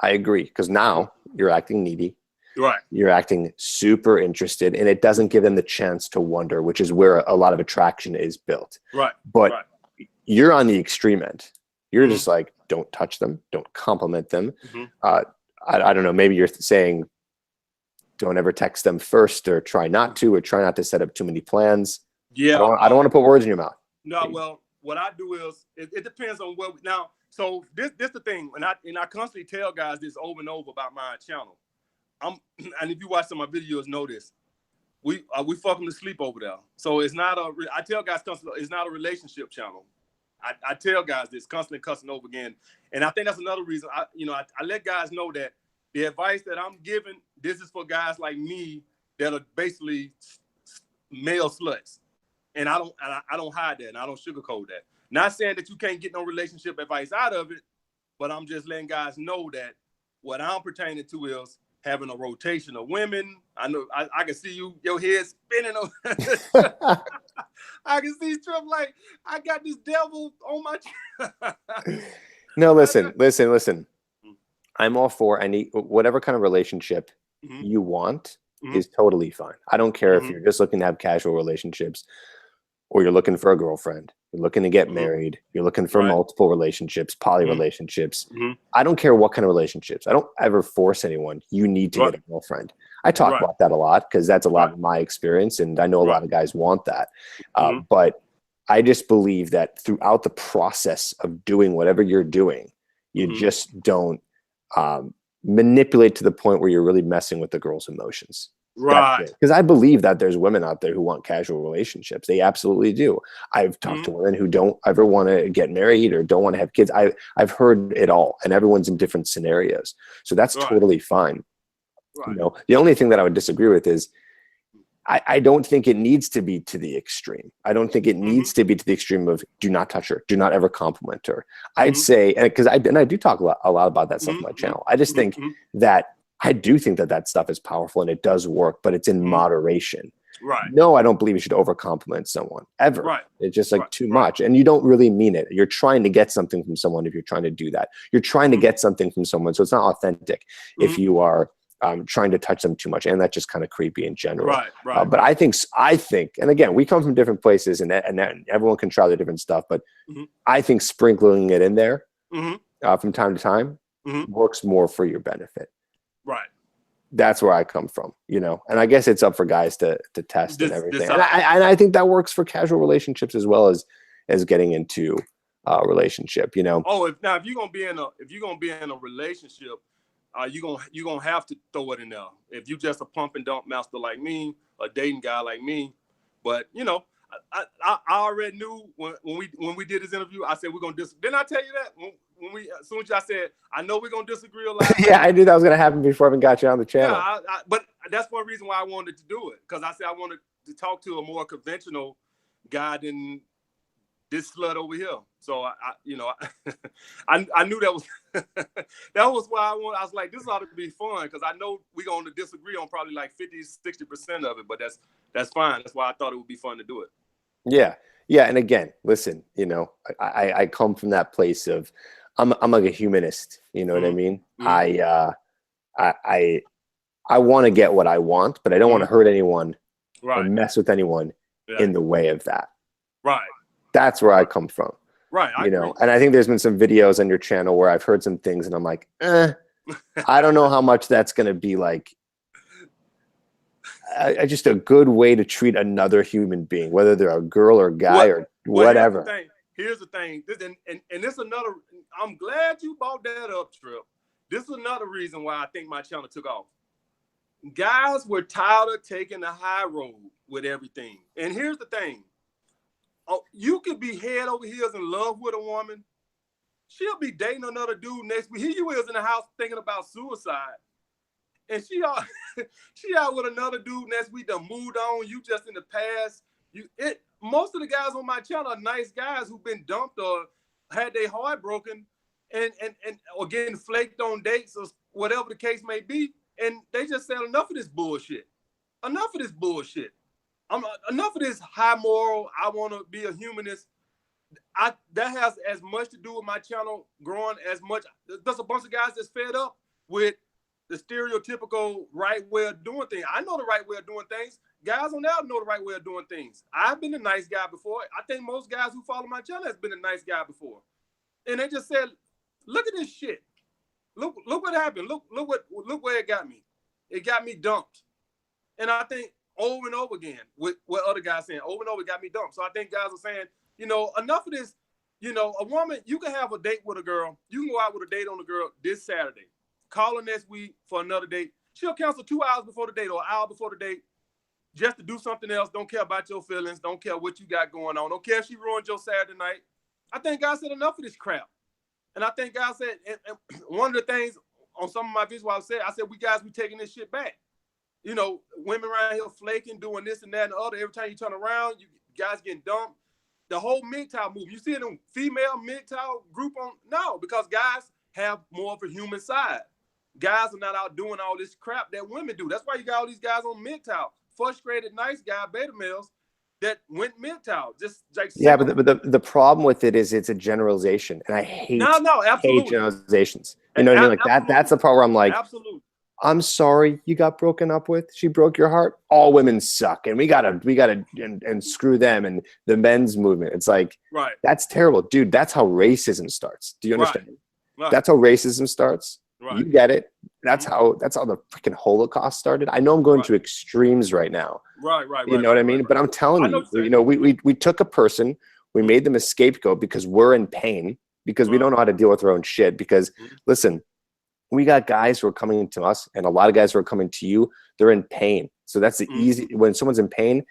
I agree, because now you're acting needy. Right. You're acting super interested, and it doesn't give them the chance to wonder, which is where a lot of attraction is built. Right. But you're on the extreme end. You're just like, don't touch them, don't compliment them. I don't know, maybe you're saying don't ever text them first, or try not to set up too many plans. Yeah. I don't want to put words in your mouth. No, well, what I do is it depends on what now. So this the thing, and I constantly tell guys this over and over about my channel. And if you watch some of my videos, know this. We fuck them to sleep over there. So it's not I tell guys constantly, it's not a relationship channel. I tell guys this constantly cussing over again. And I think that's another reason I let guys know that the advice that I'm giving, this is for guys like me that are basically male sluts. And I don't hide that and I don't sugarcoat that. Not saying that you can't get no relationship advice out of it, but I'm just letting guys know that what I'm pertaining to is having a rotation of women. I know I can see your head spinning. I can see Tripp like, I got this devil on my No, listen. I'm all for whatever kind of relationship you want is totally fine. I don't care if you're just looking to have casual relationships or you're looking for a girlfriend, you're looking to get married, you're looking for multiple relationships, poly relationships. I don't care what kind of relationships. I don't ever force anyone. You need to get a girlfriend. I talk about that a lot because that's a lot of my experience. And I know a lot of guys want that. But I just believe that throughout the process of doing whatever you're doing, you just don't manipulate to the point where you're really messing with the girl's emotions. Right. Because I believe that there's women out there who want casual relationships. They absolutely do. I've talked to women who don't ever want to get married or don't want to have kids. I've heard it all, and everyone's in different scenarios. So that's totally fine. You know, the only thing that I would disagree with is I don't think it needs to be to the extreme. I don't think it needs to be to the extreme of do not touch her, do not ever compliment her. I'd say, and because I do talk a lot about that stuff on my channel. I just think that I do think that stuff is powerful and it does work, but it's in moderation. Right. No, I don't believe you should over compliment someone ever. Right. It's just like too much, and you don't really mean it. You're trying to get something from someone if you're trying to do that. You're trying to get something from someone, so it's not authentic if you are trying to touch them too much, and that's just kind of creepy in general. Right. But I think, and again, we come from different places, and everyone can try their different stuff. But I think sprinkling it in there from time to time works more for your benefit. Right. That's where I come from, you know. And I guess it's up for guys to test and everything. And I think that works for casual relationships as well as getting into a relationship, you know. Oh, if you're gonna be in a relationship, you're gonna have to throw it in there. If you just a pump and dump master like me, a dating guy like me. But you know, I already knew when we did this interview, I said we're gonna didn't I tell you that? As soon as I said, I know we're gonna disagree a lot. Yeah, I knew that was gonna happen before I even got you on the channel. Yeah, but that's one reason why I wanted to do it, because I said I wanted to talk to a more conventional guy than this slut over here. So I knew that was that was why I was like, this ought to be fun, because I know we're gonna disagree on probably like 50-60% of it, but that's fine. That's why I thought it would be fun to do it. Yeah, and again, listen, you know, I come from that place of I'm like a humanist, you know what I mean? I want to get what I want, but I don't want to hurt anyone or mess with anyone in the way of that. Right. That's where I come from. Right. You know, and I think there's been some videos on your channel where I've heard some things and I'm like, I don't know how much that's going to be like just a good way to treat another human being, whether they're a girl or a guy or whatever. Here's the thing. And this another, I'm glad you brought that up, Tripp. This is another reason why I think my channel took off. Guys were tired of taking the high road with everything. And here's the thing. Oh, you could be head over heels in love with a woman. She'll be dating another dude next week. Here you is in the house thinking about suicide. And she out with another dude next week that moved on. You just in the past. Most of the guys on my channel are nice guys who've been dumped or had their heart broken and or getting flaked on dates or whatever the case may be. And they just said, enough of this bullshit. Enough of this bullshit. Enough of this high moral, I want to be a humanist. That has as much to do with my channel growing as much. There's a bunch of guys that's fed up with the stereotypical right way of doing things. I know the right way of doing things. Guys on there know the right way of doing things. I've been a nice guy before. I think most guys who follow my channel has been a nice guy before. And they just said, look at this shit. Look what happened. Look where it got me. It got me dumped. And I think over and over again, with what other guys saying, over and over, it got me dumped. So I think guys are saying, enough of this. A woman, you can have a date with a girl. You can go out with a date on a girl this Saturday. Call her next week for another date. She'll cancel 2 hours before the date or an hour before the date just to do something else. Don't care about your feelings. Don't care what you got going on. Don't care if she ruined your Saturday night. I think God said enough of this crap. And I think God said, and one of the things on some of my videos I said, we taking this shit back. Women around here flaking, doing this and that and the other. Every time you turn around, you guys getting dumped. The whole MGTOW movement. You see it in female MGTOW group no, because guys have more of a human side. Guys are not out doing all this crap that women do. That's why you got all these guys on MGTOW, frustrated nice guy beta males that went MGTOW. Just like but the problem with it is it's a generalization, and I hate hate generalizations. You know what I mean? Like that's the part where I'm like, absolutely. I'm sorry you got broken up with. She broke your heart. All women suck, and we gotta and screw them and the men's movement. It's like, right. That's terrible, dude. That's how racism starts. Do you understand? Right. That's how racism starts. Right. You get it. That's how the freaking Holocaust started. I know I'm going to extremes right now. Right. You know what I mean? But I'm telling you, we took a person, we made them a scapegoat because we're in pain, because we don't know how to deal with our own shit. Because listen, we got guys who are coming to us, and a lot of guys who are coming to you, they're in pain. So that's the easy, when someone's in pain,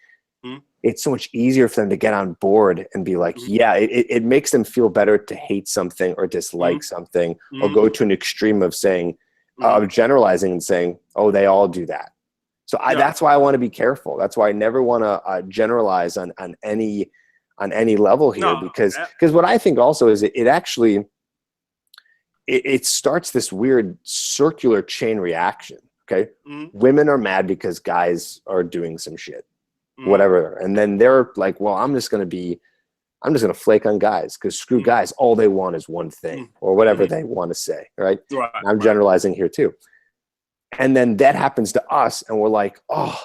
it's so much easier for them to get on board and be like, yeah, it makes them feel better to hate something or dislike something, or go to an extreme of saying, of generalizing and saying, oh, they all do that. So that's why I want to be careful. That's why I never want to generalize on any level here, because what I think also is it actually, it starts this weird circular chain reaction. Okay. Women are mad because guys are doing some shit, whatever. And then they're like, well, I'm just going to flake on guys because screw guys. All they want is one thing, or whatever they want to say. Right. I'm generalizing here too. And then that happens to us. And we're like, oh,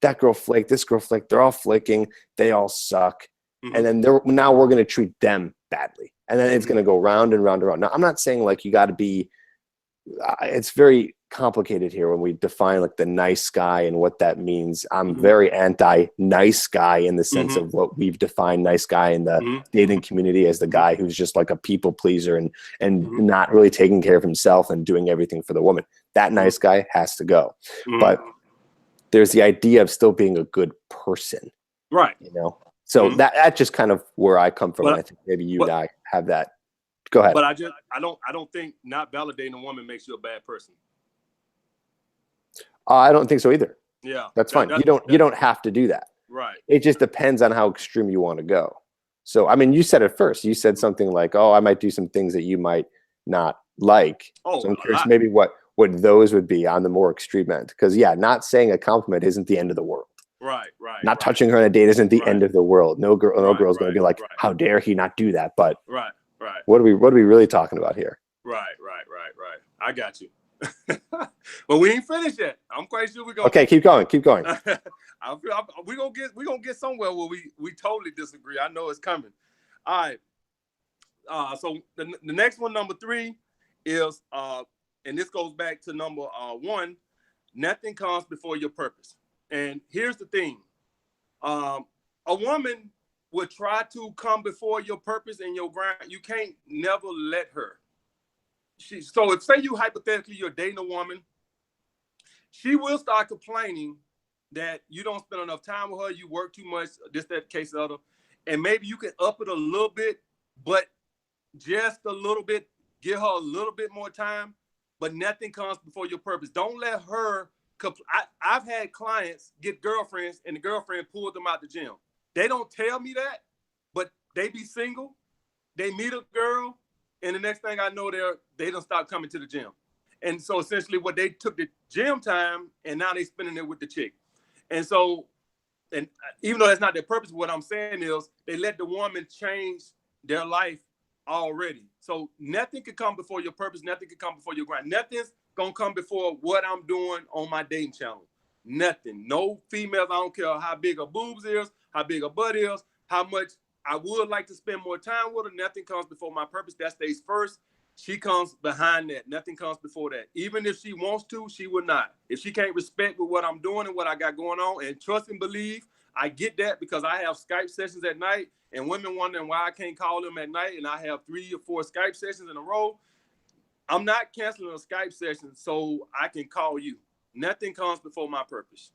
that girl flaked, this girl flaked. They're all flaking. They all suck. And then now we're going to treat them badly. And then it's going to go round and round and round. Now, I'm not saying like you got to be, it's very complicated here when we define like the nice guy and what that means. I'm very anti-nice guy in the sense of what we've defined nice guy in the dating community as the guy who's just like a people pleaser and not really taking care of himself and doing everything for the woman. That nice guy has to go. But there's the idea of still being a good person. Right. So that's just kind of where I come from. And I think maybe you and I have that. Go ahead. But I don't think not validating a woman makes you a bad person. I don't think so either. Yeah. That's fine. You don't have to do that. Right. It just depends on how extreme you want to go. So, I mean, you said it first. You said something like, oh, I might do some things that you might not like. So I'm curious maybe what those would be on the more extreme end. Because, not saying a compliment isn't the end of the world. Right. Not touching her on a date isn't the end of the world. No girl's going to be like, how dare he not do that? But what are we really talking about here? Right. I got you. But we ain't finished yet. I'm quite sure we're going. Okay, keep going. We're gonna get somewhere where we totally disagree. I know it's coming. All right. So the next one, number 3, is and this goes back to number 1. Nothing comes before your purpose. And here's the thing. A woman would try to come before your purpose and your grind. You can't never let her. So if say you hypothetically you're dating a woman, she will start complaining that you don't spend enough time with her, you work too much, this, that, case, the other. And maybe you can up it a little bit, but just a little bit, give her a little bit more time, but nothing comes before your purpose. Don't let her I've had clients get girlfriends and the girlfriend pulled them out the gym. They don't tell me that, but they be single. They meet a girl, and the next thing I know, they don't stop coming to the gym. And so essentially what they took the gym time and now they spending it with the chick. And so, and even though that's not their purpose, what I'm saying is they let the woman change their life already. So nothing could come before your purpose. Nothing could come before your grind. Nothing's going to come before what I'm doing on my dating channel. Nothing. No females. I don't care how big her boobs is, how big her butt is, how much I would like to spend more time with her. Nothing comes before my purpose. That stays first. She comes behind that. Nothing comes before that. Even if she wants to, she will not. If she can't respect with what I'm doing and what I got going on, and trust and believe, I get that because I have Skype sessions at night and women wondering why I can't call them at night, and I have 3 or 4 Skype sessions in a row. I'm not canceling a Skype session so I can call you. Nothing comes before my purpose.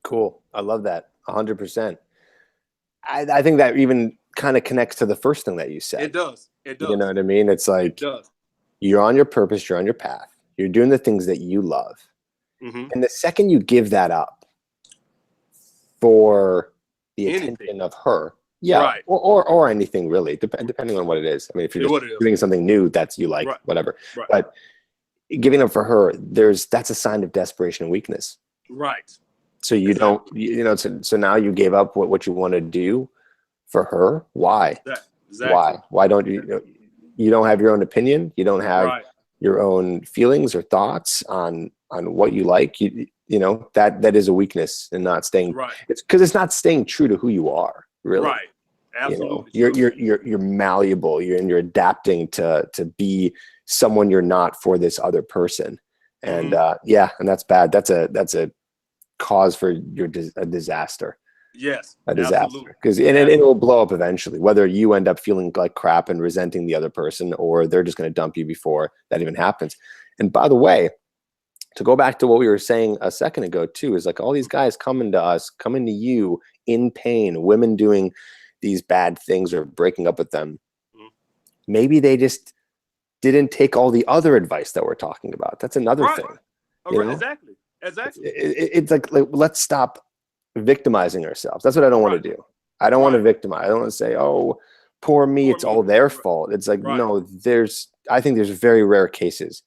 Cool. I love that. 100%. I think that even kind of connects to the first thing that you said. It does. It does. You know what I mean? It's like, it does. You're on your purpose, you're on your path, you're doing the things that you love. Mm-hmm. And the second you give that up for the attention of her, yeah, right. or anything really, depending on what it is. I mean, if you're just doing something new that's you like, whatever. Right. But giving up for her, that's a sign of desperation and weakness. Right. So you don't, so now you gave up what you want to do for her. Why? Exactly. Why don't you don't have your own opinion? You don't have your own feelings or thoughts on what you like. You know, that is a weakness and not staying. It's because it's not staying true to who you are, really. Right. Absolutely. You're malleable. You're adapting to be someone you're not for this other person. And and that's bad. That's a cause for a disaster. Yes, a disaster, because it will blow up eventually, whether you end up feeling like crap and resenting the other person, or they're just going to dump you before that even happens. And by the way, to go back to what we were saying a second ago too, is like all these guys coming to you in pain, women doing these bad things or breaking up with them. Maybe they just didn't take all the other advice that we're talking about. That's another thing. Exactly. It's like let's stop victimizing ourselves. That's what I don't want to do. I don't want to victimize. I don't want to say, oh, poor me, it's all their fault. It's like, no, I think there's very rare cases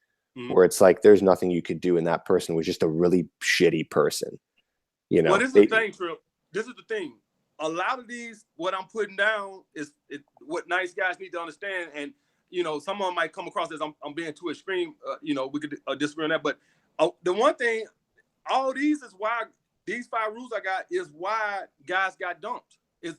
where it's like there's nothing you could do, and that person was just a really shitty person. You know, well, this is the thing, Tripp. This is the thing. A lot of these, what I'm putting down is what nice guys need to understand. And, you know, some of them might come across as I'm being too extreme. You know, we could disagree on that. But the one thing, all these is why these 5 rules I got is why guys got dumped.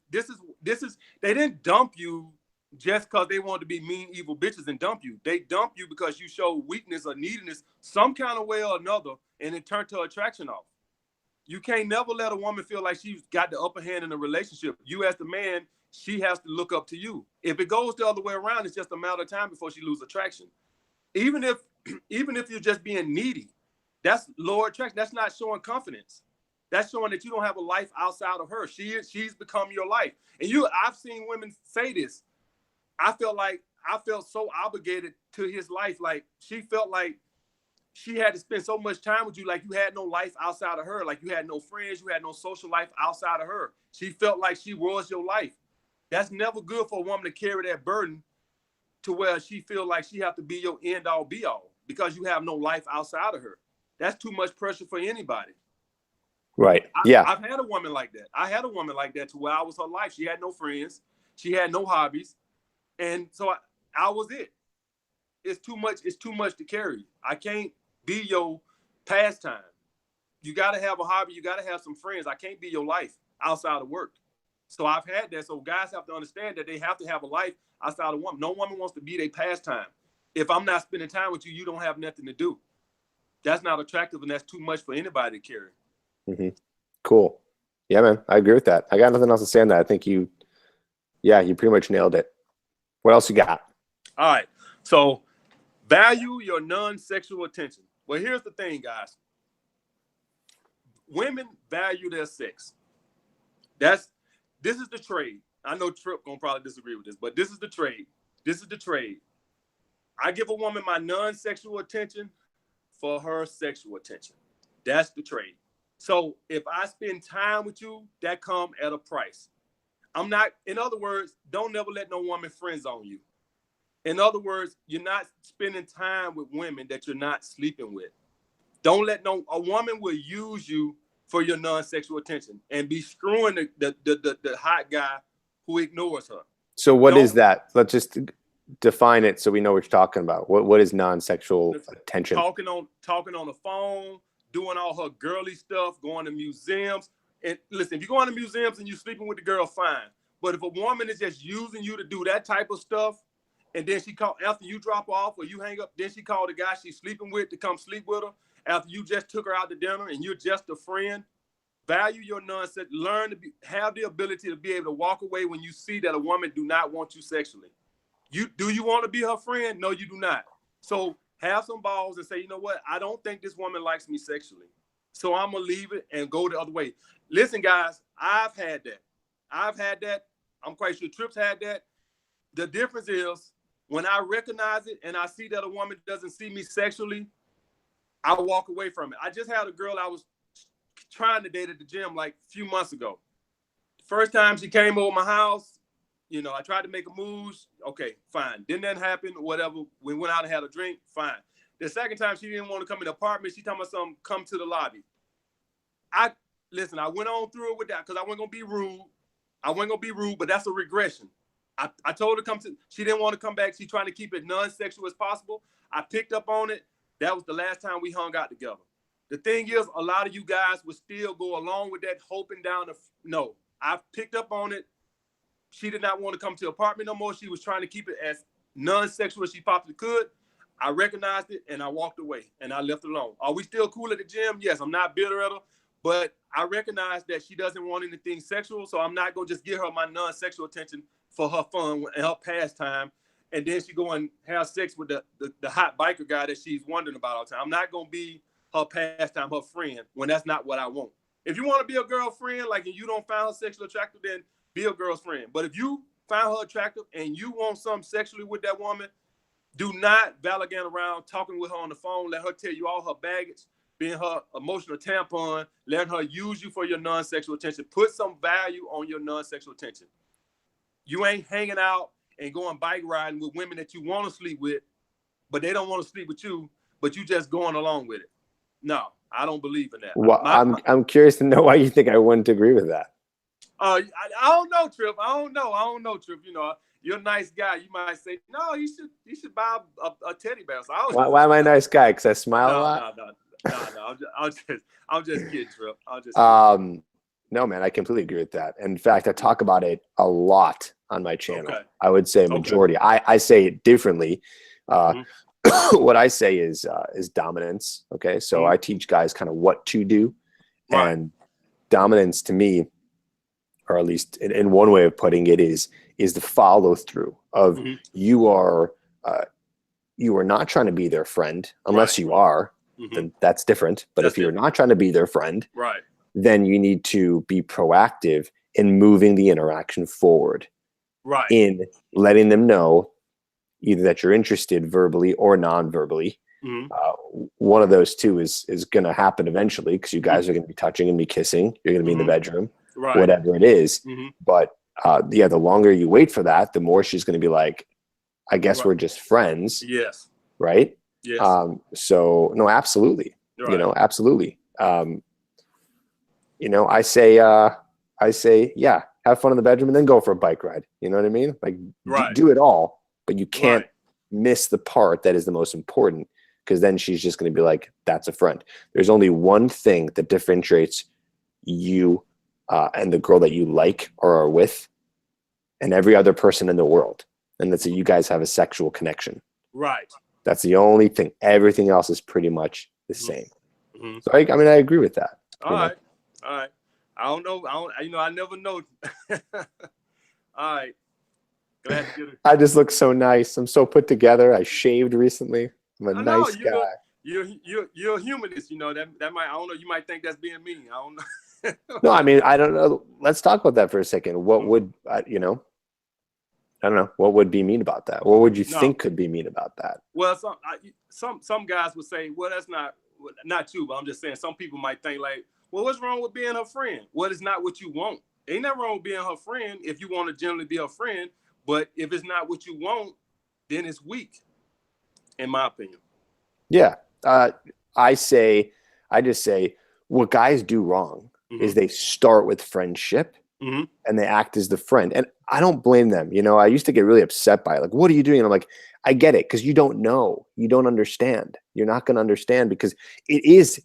This is they didn't dump you just because they wanted to be mean, evil bitches and dump you. They dump you because you show weakness or neediness some kind of way or another, and it turned to attraction off. You can't never let a woman feel like she's got the upper hand in a relationship. You as the man, she has to look up to you. If it goes the other way around, it's just a matter of time before she loses attraction. Even if you're just being needy, that's lower attraction. That's not showing confidence. That's showing that you don't have a life outside of her. She's become your life. And I've seen women say this. I felt so obligated to his life. Like she felt like she had to spend so much time with you, like you had no life outside of her, like you had no friends, you had no social life outside of her. She felt like she was your life. That's never good for a woman to carry that burden to where she feel like she have to be your end all be all because you have no life outside of her. That's too much pressure for anybody. Right. I've had a woman like that. I had a woman like that to where I was her life. She had no friends. She had no hobbies. And so I was it. It's too much to carry. I can't be your pastime. You got to have a hobby. You got to have some friends. I can't be your life outside of work. So I've had that. So guys have to understand that they have to have a life outside of woman. No woman wants to be their pastime. If I'm not spending time with you, you don't have nothing to do. That's not attractive, and that's too much for anybody to carry. Mm-hmm. Cool. Yeah, man. I agree with that. I got nothing else to say on that. I think you pretty much nailed it. What else you got? All right. So value your non-sexual attention. Well, here's the thing, guys. Women value their sex. This is the trade. I know Tripp gonna probably disagree with this, but this is the trade. This is the trade. I give a woman my non-sexual attention for her sexual attention. That's the trade. So if I spend time with you, that come at a price. In other words, don't never let no woman friend zone you. In other words, you're not spending time with women that you're not sleeping with. Don't let a woman will use you for your non-sexual attention and be screwing the hot guy who ignores her. So what is that? Let's just define it so we know what you're talking about. What is non-sexual attention? Talking on the phone, doing all her girly stuff, going to museums. And listen, if you go to museums and you're sleeping with the girl, fine. But if a woman is just using you to do that type of stuff, and then she call after you drop off or you hang up, then she called the guy she's sleeping with to come sleep with her after you just took her out to dinner and you're just a friend, value your nonsense. Learn to have the ability to be able to walk away when you see that a woman do not want you sexually. Do you want to be her friend? No, you do not. So have some balls and say, you know what? I don't think this woman likes me sexually. So I'm going to leave it and go the other way. Listen, guys, I've had that. I'm quite sure Tripp's had that. The difference is when I recognize it and I see that a woman doesn't see me sexually, I walk away from it. I just had a girl I was trying to date at the gym like a few months ago. First time she came over my house, you know, I tried to make a move. Okay, fine. Didn't that happen? Whatever. We went out and had a drink. Fine. The second time she didn't want to come in the apartment. She told me something, come to the lobby. I went on through it with that because I wasn't going to be rude. But that's a regression. I told her she didn't want to come back. She's trying to keep it non-sexual as possible. I picked up on it. That was the last time we hung out together. The thing is, a lot of you guys would still go along with that, hoping down no. I picked up on it. She did not want to come to the apartment no more. She was trying to keep it as non-sexual as she possibly could. I recognized it and I walked away and I left it alone. Are we still cool at the gym? Yes, I'm not bitter at her, but I recognize that she doesn't want anything sexual, so I'm not going to just give her my non-sexual attention for her fun and her pastime, and then she go and have sex with the hot biker guy that she's wondering about all the time. I'm not going to be her pastime, her friend, when that's not what I want. If you want to be a girlfriend, like, and you don't find her sexually attractive, then be a girl's friend. But if you find her attractive and you want something sexually with that woman, do not valgate around talking with her on the phone. Let her tell you all her baggage, being her emotional tampon, letting her use you for your non-sexual attention. Put some value on your non-sexual attention. You ain't hanging out and going bike riding with women that you want to sleep with, but they don't want to sleep with you, but you just going along with it. No, I don't believe in that. Well, I'm curious to know why you think I wouldn't agree with that. I don't know, Tripp. I don't know, Tripp. You know, you're a nice guy. You might say, no, you should buy a teddy bear. So why am I a nice guy? Because I smile a lot? No. I'm just kidding, Tripp. No, man, I completely agree with that. In fact, I talk about it a lot on my channel. Okay. I would say majority. Okay. I say it differently. What I say is dominance. Okay, so I teach guys kind of what to do, right. And dominance to me, or at least in one way of putting it, is the follow through of you are not trying to be their friend unless you are. Then that's different. But if you're not trying to be their friend, right, then you need to be proactive in moving the interaction forward, right, in letting them know either that you're interested verbally or non-verbally. One of those two is going to happen eventually, because you guys are going to be touching and be kissing. You're going to be in the bedroom, right, whatever it is. But the longer you wait for that, the more she's going to be like, I guess we're just friends. Yes. Right. Yes. So no, absolutely. Right. You know, absolutely. You know, I say, yeah, have fun in the bedroom and then go for a bike ride. You know what I mean? Like, do it all, but you can't miss the part that is the most important, because then she's just going to be like, that's a friend. There's only one thing that differentiates you and the girl that you like or are with and every other person in the world. And that's that you guys have a sexual connection. Right. That's the only thing. Everything else is pretty much the same. So I mean, I agree with that. All right. I don't know. I never know. All right. Glad to get it. I just look so nice. I'm so put together. I shaved recently. I'm a nice guy. You're a humanist. You know that might. I don't know. You might think that's being mean. I don't know. No, I mean, I don't know. Let's talk about that for a second. What would I don't know. What would be mean about that? What would you think could be mean about that? Well, some guys would say, well, that's not you, but I'm just saying some people might think like, well, what's wrong with being her friend? Well, it's not what you want. Ain't nothing wrong with being her friend if you want to generally be her friend. But if it's not what you want, then it's weak, in my opinion. Yeah. I just say what guys do wrong is they start with friendship and they act as the friend. And I don't blame them. You know, I used to get really upset by it. Like, what are you doing? And I'm like, I get it, because you don't know. You don't understand. You're not going to understand, because it is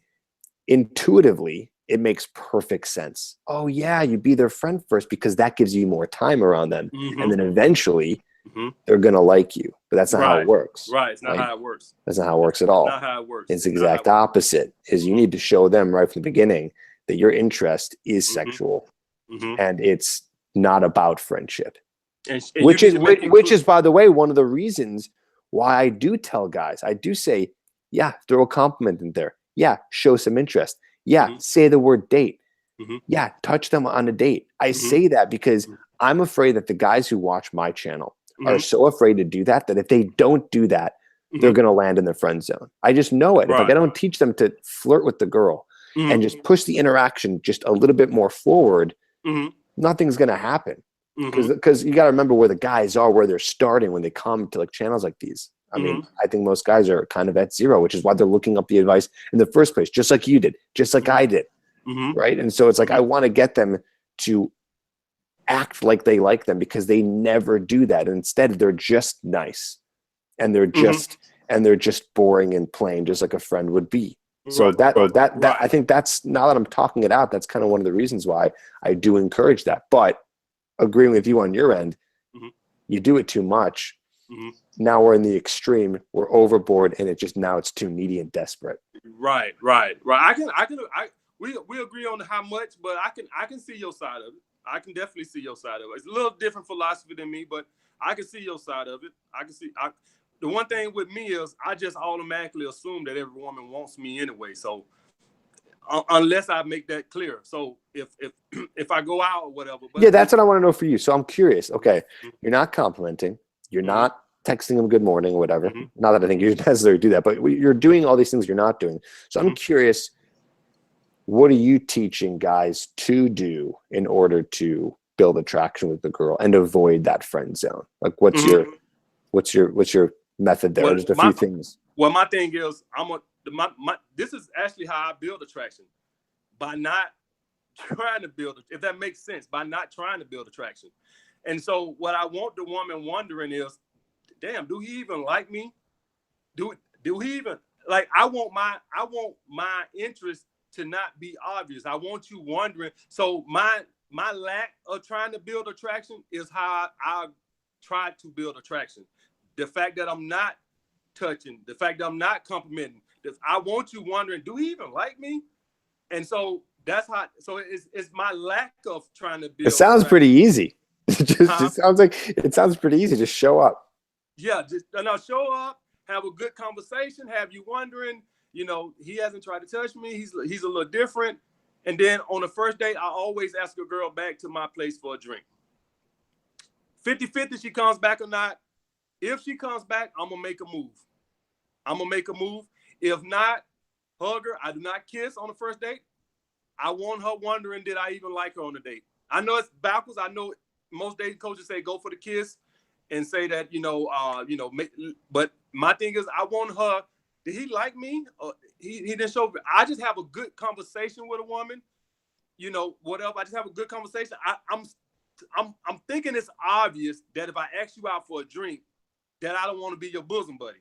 intuitively, it makes perfect sense. Oh, yeah, you be their friend first, because that gives you more time around them. And then eventually they're going to like you. But that's not how it works. Right. It's not how it works. That's not how it works at all. Not how it works. It's the exact opposite. Is you need to show them right from the beginning that your interest is Mm-hmm. sexual, Mm-hmm. and it's not about friendship. And which is, by the way, one of the reasons why I do tell guys, I do say, yeah, throw a compliment in there. Yeah, show some interest. Yeah, mm-hmm. say the word date. Mm-hmm. Yeah, touch them on a date. I Mm-hmm. say that because Mm-hmm. I'm afraid that the guys who watch my channel Mm-hmm. are so afraid to do that, that if they don't do that, Mm-hmm. they're going to land in the friend zone. I just know it. Right. If I don't teach them to flirt with the girl Mm-hmm. and just push the interaction just a little bit more forward, mm-hmm. nothing's going to happen. Mm-hmm. Because you got to remember where the guys are, where they're starting when they come to like channels like these. I mean, Mm-hmm. I think most guys are kind of at zero, which is why they're looking up the advice in the first place, just like you did, just like I did. Mm-hmm. Right. And so it's like, Mm-hmm. I want to get them to act like they like them, because they never do that. Instead, they're just nice, and they're just boring and plain, just like a friend would be. So that I think that's, now that I'm talking it out, that's kind of one of the reasons why I do encourage that. But agreeing with you on your end, mm-hmm. you do it too much. Mm-hmm. Now we're in the extreme. We're overboard, and now it's too needy and desperate. Right. We agree on how much, but I can see your side of it. I can definitely see your side of it. It's a little different philosophy than me, but I can see your side of it. The one thing with me is I just automatically assume that every woman wants me anyway. So unless I make that clear. So if I go out or whatever. But yeah, that's what I want to know for you. So I'm curious. Okay, mm-hmm. You're not complimenting. You're mm-hmm. not texting them good morning or whatever. Mm-hmm. Not that I think you necessarily do that, but you're doing all these things you're not doing. So I'm curious, what are you teaching guys to do in order to build attraction with the girl and avoid that friend zone? Like, what's your method there? Just a few things. Well, my thing is, this is actually how I build attraction, by not trying to build it, if that makes sense, by not trying to build attraction. And so what I want the woman wondering is, damn, do he even like me? Do he even like, I want my interest to not be obvious. I want you wondering. So my lack of trying to build attraction is how I try to build attraction. The fact that I'm not touching, the fact that I'm not complimenting, I want you wondering, do he even like me? And so that's how. So it's my lack of trying to build. It sounds pretty easy. It sounds pretty easy. Just show up. Yeah, just show up, have a good conversation, have you wondering, he hasn't tried to touch me. He's a little different. And then on the first date, I always ask a girl back to my place for a drink. 50-50 she comes back or not. If she comes back, I'm going to make a move. If not, hug her. I do not kiss on the first date. I want her wondering, did I even like her on the date? I know it's backwards. I know most dating coaches say go for the kiss and say that, but my thing is, I want her, did he like me? He didn't show. I just have a good conversation with a woman, whatever. I just have a good conversation. I'm thinking it's obvious that if I ask you out for a drink, that I don't want to be your bosom buddy.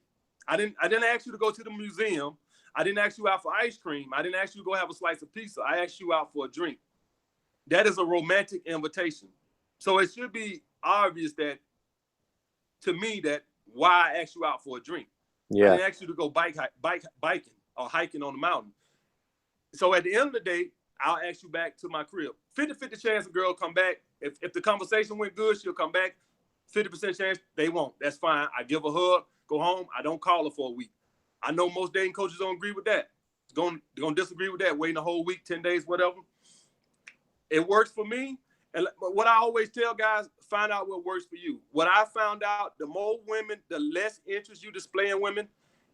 I didn't ask you to go to the museum. I didn't ask you out for ice cream. I didn't ask you to go have a slice of pizza. I asked you out for a drink. That is a romantic invitation. So it should be obvious that, to me, that why I asked you out for a drink. Yeah. I didn't ask you to go biking or hiking on the mountain. So at the end of the day, I'll ask you back to my crib. 50-50 chance a girl come back. If the conversation went good, she'll come back. 50% chance they won't. That's fine. I give a hug, go home. I don't call her for a week. I know most dating coaches don't agree with that. They're going to disagree with that, waiting a whole week, 10 days, whatever. It works for me. And what I always tell guys, find out what works for you. What I found out, the more women, the less interest you display in women,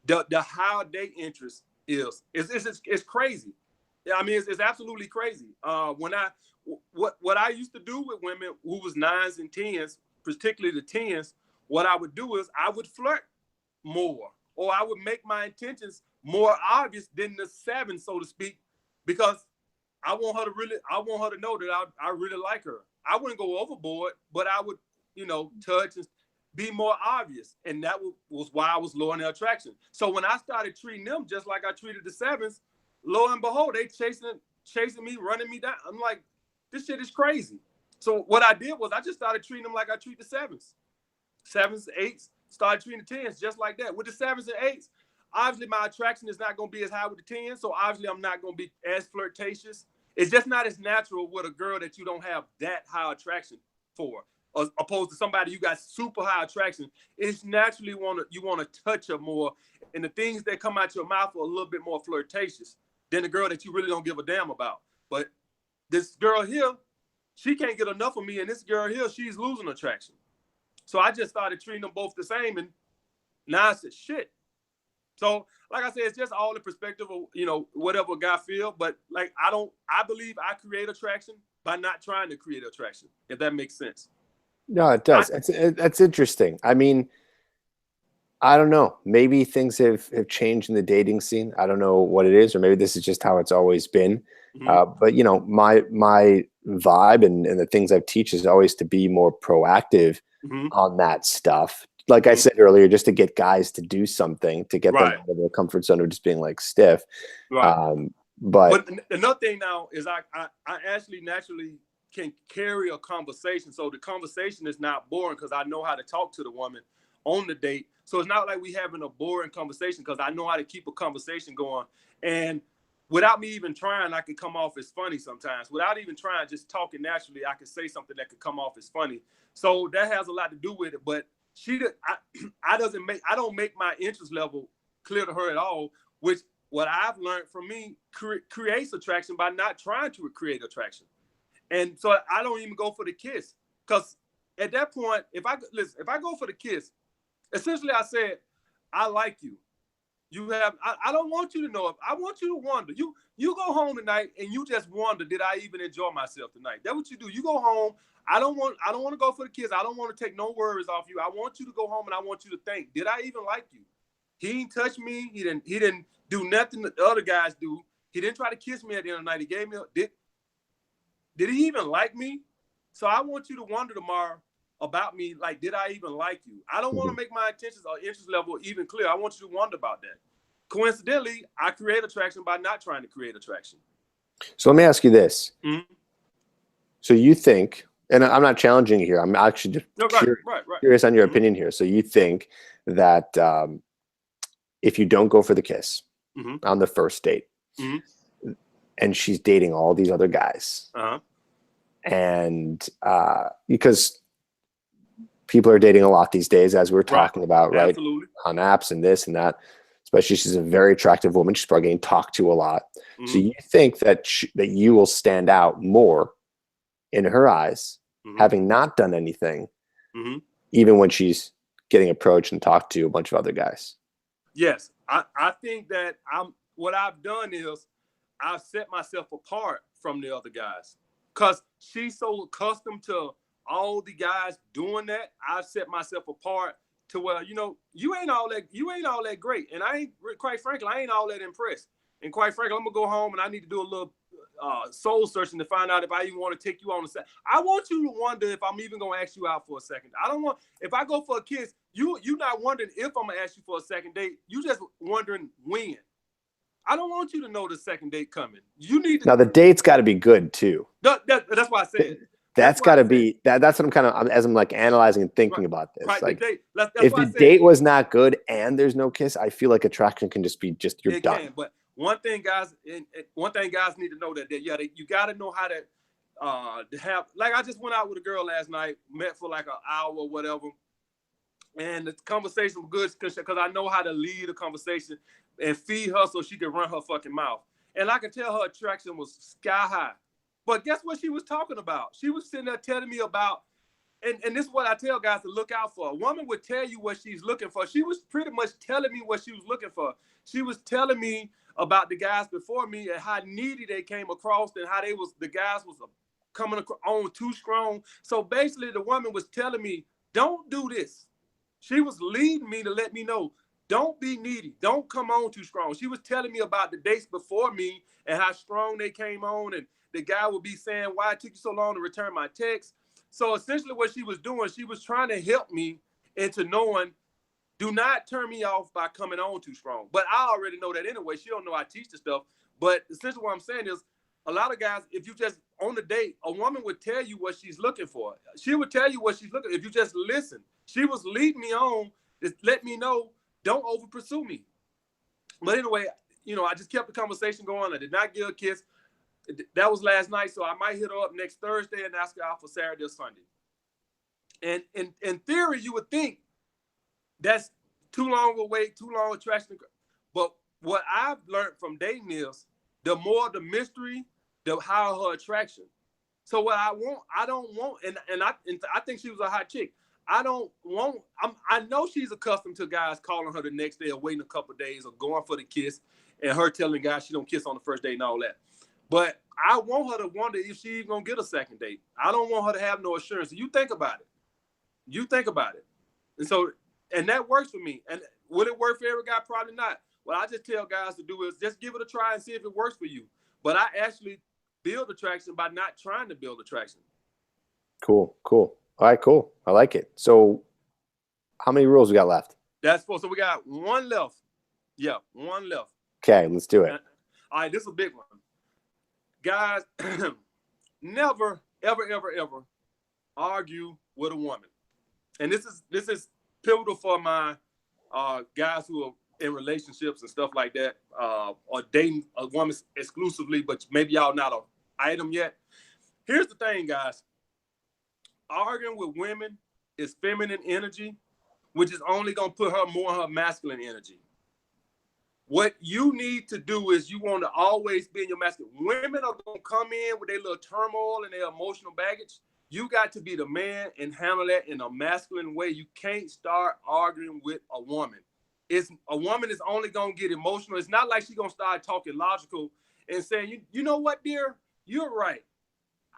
the higher their interest is. It's crazy. I mean, it's absolutely crazy. What I used to do with women who was 9s and 10s, particularly the 10s, what I would do is I would flirt more, or I would make my intentions more obvious than the 7, so to speak, because I want her to know that I really like her. I wouldn't go overboard, but I would, touch and be more obvious. And that was why I was lowering their attraction. So when I started treating them just like I treated the 7s, lo and behold, they chasing me, running me down. I'm like, this shit is crazy. So what I did was I just started treating them like I treat the 7s. 7s, 8s, started treating the 10s just like that. With the 7s and 8s, obviously my attraction is not going to be as high with the 10s, so obviously I'm not going to be as flirtatious. It's just not as natural with a girl that you don't have that high attraction for, as opposed to somebody you got super high attraction. It's naturally you want to touch her more, and the things that come out your mouth are a little bit more flirtatious than the girl that you really don't give a damn about. But this girl here, she can't get enough of me, and this girl here, she's losing attraction. So I just started treating them both the same, and now I said, shit. So, like I said, it's just all the perspective of, whatever a guy feel. But like, I believe I create attraction by not trying to create attraction, if that makes sense. No, it does. That's interesting. I mean, I don't know. Maybe things have changed in the dating scene. I don't know what it is, or maybe this is just how it's always been. But my vibe and the things I teach is always to be more proactive on that stuff. Like I said earlier, just to get guys to do something, to get them out of their comfort zone of just being like stiff. Right. But another thing now is I actually naturally can carry a conversation. So the conversation is not boring because I know how to talk to the woman on the date. So it's not like we having a boring conversation because I know how to keep a conversation going. And without me even trying, I could come off as funny sometimes. Without even trying, just talking naturally, I could say something that could come off as funny. So that has a lot to do with it. But I don't make my interest level clear to her at all, which what I've learned from me creates attraction by not trying to create attraction. And so I don't even go for the kiss, because at that point, if I go for the kiss, essentially I said, I like you. I don't want you to know. I want you to wonder. You go home tonight and you just wonder, did I even enjoy myself tonight? That's what you do. You go home. I don't want to go for the kiss. I don't want to take no worries off you. I want you to go home and I want you to think, did I even like you? He didn't touch me. He didn't do nothing that the other guys do. He didn't try to kiss me at the end of the night. He gave me did he even like me? So I want you to wonder tomorrow about me, like, did I even like you? I don't want to make my intentions or interest level even clear. I want you to wonder about that. Coincidentally, I create attraction by not trying to create attraction. So let me ask you this. So you think, and I'm not challenging you here, I'm actually just curious on your opinion here. So you think that if you don't go for the kiss on the first date, and she's dating all these other guys, and because people are dating a lot these days, as we're talking about, right? Absolutely. On apps and this and that, especially she's a very attractive woman. She's probably getting talked to a lot. So you think that that you will stand out more in her eyes, having not done anything, even when she's getting approached and talked to a bunch of other guys? Yes. I think that what I've done is I've set myself apart from the other guys, because she's so accustomed to all the guys doing that. I've set myself apart to where, you ain't all that great. And quite frankly, I ain't all that impressed. And quite frankly, I'm gonna go home and I need to do a little soul searching to find out if I even want to take you on a second. I want you to wonder if I'm even gonna ask you out for a second. I don't want, if I go for a kiss, you not wondering if I'm gonna ask you for a second date. You just wondering when. I don't want you to know the second date coming. You need to. Now the date's got to be good too. That's why I said. That's got to be that. That's what I'm kind of, as I'm like analyzing and thinking about this. Right, like, if the date was not good and there's no kiss, I feel like attraction can just be you're done. But one thing guys need to know that you got to know how to have. Like, I just went out with a girl last night, met for like an hour or whatever, and the conversation was good because I know how to lead a conversation and feed her so she can run her fucking mouth. And I can tell her attraction was sky high. But guess what she was talking about? She was sitting there telling me about, and this is what I tell guys to look out for. A woman would tell you what she's looking for. She was pretty much telling me what she was looking for. She was telling me about the guys before me and how needy they came across and how the guys was coming on too strong. So basically the woman was telling me, don't do this. She was leading me to let me know, don't be needy. Don't come on too strong. She was telling me about the dates before me and how strong they came on, and the guy would be saying, why it took you so long to return my text? So essentially what she was doing, she was trying to help me into knowing, do not turn me off by coming on too strong. But I already know that anyway. She don't know I teach the stuff. But essentially what I'm saying is, a lot of guys, if you just on the date, a woman would tell you what she's looking for. She would tell you what she's looking for if you just listen. She was leading me on to let me know, don't over pursue me. But anyway, I just kept the conversation going. I did not give a kiss. That was last night, so I might hit her up next Thursday and ask her out for Saturday or Sunday. And in theory, you would think that's too long a wait, too long attraction. But what I've learned from dating is the more the mystery, the higher her attraction. So what I don't want, and I think she was a hot chick. I know she's accustomed to guys calling her the next day or waiting a couple of days or going for the kiss and her telling guys she don't kiss on the first date and all that. But I want her to wonder if she's even gonna get a second date. I don't want her to have no assurance. You think about it. And that works for me. And will it work for every guy? Probably not. What I just tell guys to do is just give it a try and see if it works for you. But I actually build attraction by not trying to build attraction. Cool. All right, cool. I like it. So how many rules we got left? That's four. So we got one left. Yeah, one left. Okay, let's do it. All right, this is a big one. Guys, never, ever argue with a woman. And this is pivotal for my guys who are in relationships and stuff like that, or dating a woman exclusively, but maybe y'all not an item yet. Here's the thing, guys. Arguing with women is feminine energy, which is only going to put her more in her masculine energy. What you need to do is you want to always be in your masculine. Women are going to come in with their little turmoil and their emotional baggage. You got to be the man and handle that in a masculine way. You can't start arguing with a woman. A woman is only going to get emotional. It's not like she's going to start talking logical and saying, you know what, dear? You're right.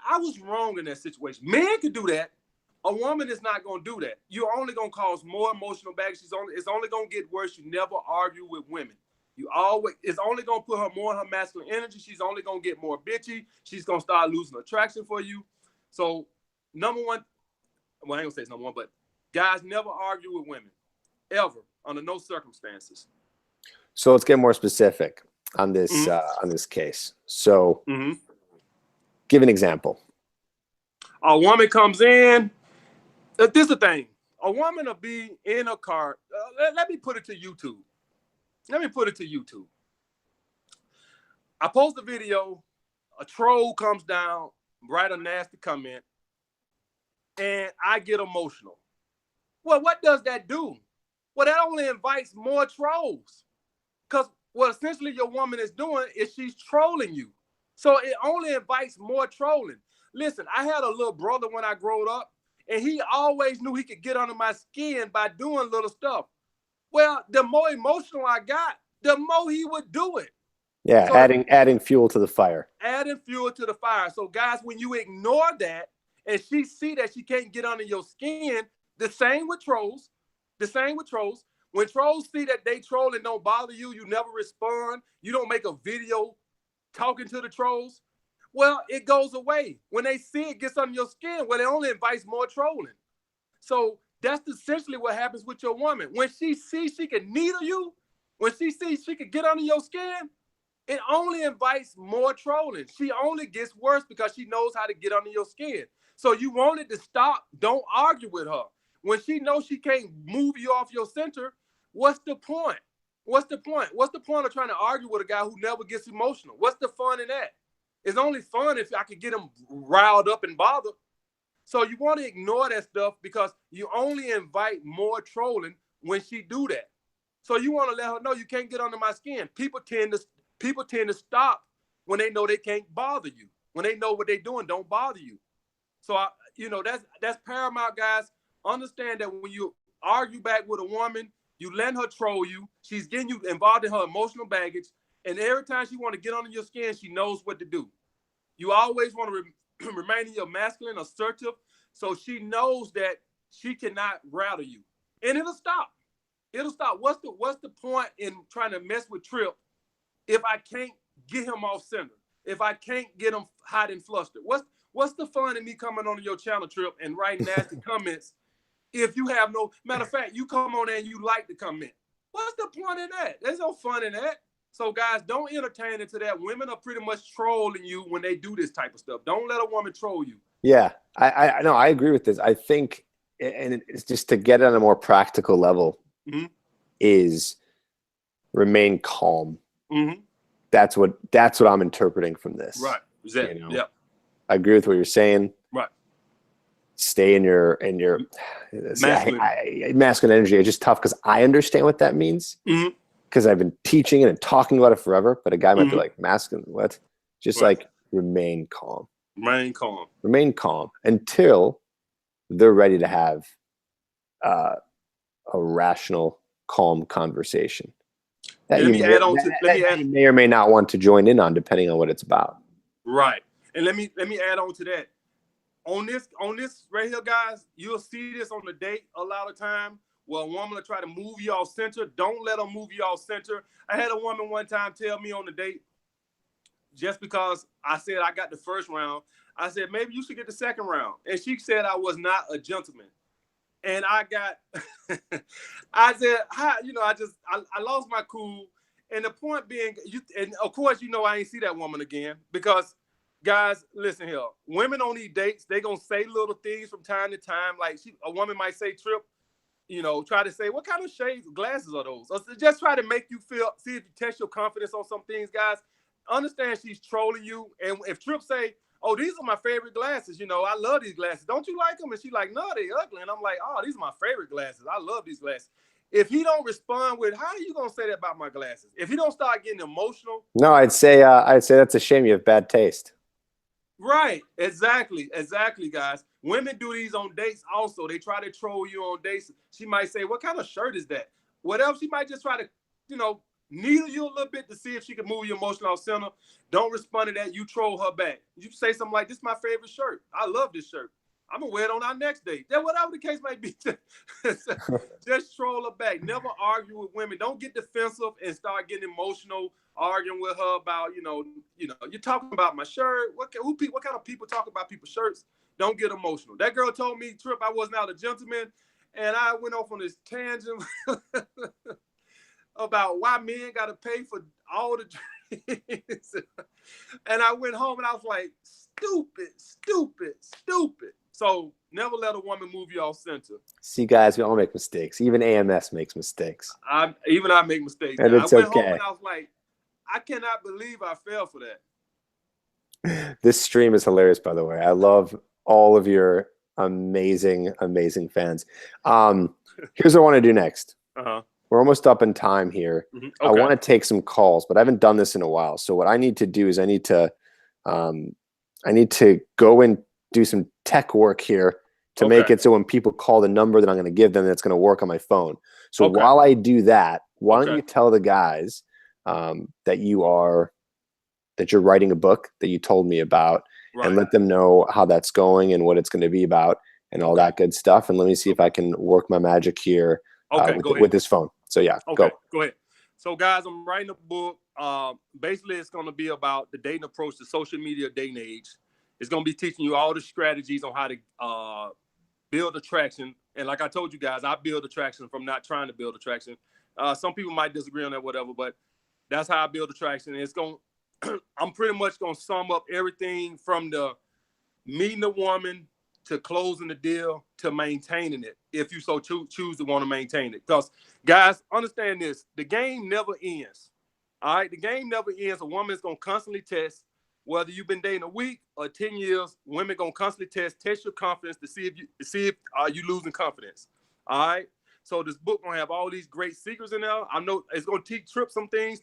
I was wrong in that situation. Men could do that. A woman is not going to do that. You're only going to cause more emotional baggage. It's only going to get worse. You never argue with women. It's only going to put her more in her masculine energy. She's only going to get more bitchy. She's going to start losing attraction for you. So number one, well, I ain't gonna say it's number one, but guys, never argue with women, ever, under no circumstances. So let's get more specific on this on this case. So give an example. A woman comes in. This is the thing. A woman will be in a car. Let me put it to YouTube. I post a video. A troll comes down, write a nasty comment, and I get emotional. Well, what does that do? Well, that only invites more trolls. Because what essentially your woman is doing is she's trolling you. So it only invites more trolling. Listen, I had a little brother when I grew up, and he always knew he could get under my skin by doing little stuff. Well, the more emotional I got, the more he would do it. Yeah, so adding fuel to the fire. Adding fuel to the fire. So guys, when you ignore that and she see that she can't get under your skin, the same with trolls. When trolls see that they troll and don't bother you, you never respond, you don't make a video talking to the trolls, well, it goes away. When they see it gets under your skin, well, it only invites more trolling. So that's essentially what happens with your woman. When she sees she can needle you, when she sees she can get under your skin, it only invites more trolling. She only gets worse because she knows how to get under your skin. So you want it to stop. Don't argue with her. When she knows she can't move you off your center, what's the point? What's the point of trying to argue with a guy who never gets emotional? What's the fun in that? It's only fun if I could get him riled up and bothered. So you want to ignore that stuff because you only invite more trolling when she do that. So you want to let her know you can't get under my skin. People tend to stop when they know they can't bother you. When they know what they're doing, don't bother you. So that's paramount, guys. Understand that when you argue back with a woman, you let her troll you. She's getting you involved in her emotional baggage. And every time she want to get under your skin, she knows what to do. You always want to remain in your masculine, assertive, so she knows that she cannot rattle you. And it'll stop. What's the point in trying to mess with Tripp if I can't get him off center? If I can't get him hot and flustered? What's the fun in me coming onto your channel, Tripp, and writing nasty comments if you have no... Matter of fact, you come on there and you like to comment. What's the point in that? There's no fun in that. So, guys, don't entertain into that. Women are pretty much trolling you when they do this type of stuff. Don't let a woman troll you. Yeah, I know. I agree with this. I think, and it's just to get on a more practical level, is remain calm. That's what I'm interpreting from this. Right. Exactly. You know, Yeah. I agree with what you're saying. Right. Stay in your masculine energy. It's just tough because I understand what that means Mm-hmm. because I've been teaching it and talking about it forever. But a guy might be Mm-hmm. like, masculine, what? Just Right. like remain calm. Remain calm. Remain calm until they're ready to have a rational, calm conversation that And you may or may not want to join in on, depending on what it's about. Right. And let me add on to that. On this right here, guys, you'll see this on the date a lot of time. Well, a woman will try to move you off center. Don't let them move you off center. I had a woman one time tell me on the date, just because I said I got the first round, I said, maybe you should get the second round. And she said I was not a gentleman. And I got, I said, I lost my cool. And the point being, and of course, I ain't see that woman again because, guys, listen here. Women on these dates, they gonna say little things from time to time. Like a woman might say, Tripp, try to say, what kind of shades, glasses are those? Or just try to make you see if you test your confidence on some things, guys. Understand she's trolling you. And if Tripp say, oh, these are my favorite glasses. I love these glasses. Don't you like them? And she's like, no, they ugly. And I'm like, oh, these are my favorite glasses. I love these glasses. If he don't respond with, how are you going to say that about my glasses? If he don't start getting emotional. No, I'd say that's a shame. You have bad taste. Right. Exactly, guys. Women do these on dates also. They try to troll you on dates. She might say, what kind of shirt is that? Whatever. She might just try to, needle you a little bit to see if she can move you emotional off center. Don't respond to that. You troll her back. You say something like, this is my favorite shirt. I love this shirt. I'm going to wear it on our next date. That whatever the case might be. Just troll her back. Never argue with women. Don't get defensive and start getting emotional, arguing with her about, you're talking about my shirt. What kind of people talk about people's shirts? Don't get emotional. That girl told me, Tripp, I was not a gentleman. And I went off on this tangent about why men got to pay for all the drinks. And I went home and I was like, stupid. So never let a woman move you off center. See, guys, we all make mistakes. Even AMS makes mistakes. I make mistakes. And it's I went okay. home and I was like, I cannot believe I fell for that. This stream is hilarious, by the way. I love all of your amazing fans. Here's what I want to do next. Uh-huh. We're almost up in time here. Mm-hmm. Okay. I want to take some calls, but I haven't done this in a while. So what I need to do is I need to go and do some tech work here to make it so when people call the number that I'm going to give them, that's going to work on my phone. So while I do that, why don't you tell the guys that you're writing a book that you told me about, and let them know how that's going and what it's going to be about and all that good stuff. And let me see if I can work my magic here with this phone. So go ahead. So guys, I'm writing a book. Basically, it's going to be about the dating approach to social media dating age. It's going to be teaching you all the strategies on how to build attraction. And like I told you guys, I build attraction from not trying to build attraction. Some people might disagree on that, whatever, but that's how I build attraction. And I'm pretty much going to sum up everything from the meeting the woman to closing the deal to maintaining it, if you so choose to want to maintain it. Because, guys, understand this. The game never ends. All right? The game never ends. A woman is going to constantly test. Whether you've been dating a week or 10 years, women going to constantly test your confidence to see if you losing confidence. All right? So this book going to have all these great secrets in there. I know it's going to teach Tripp some things.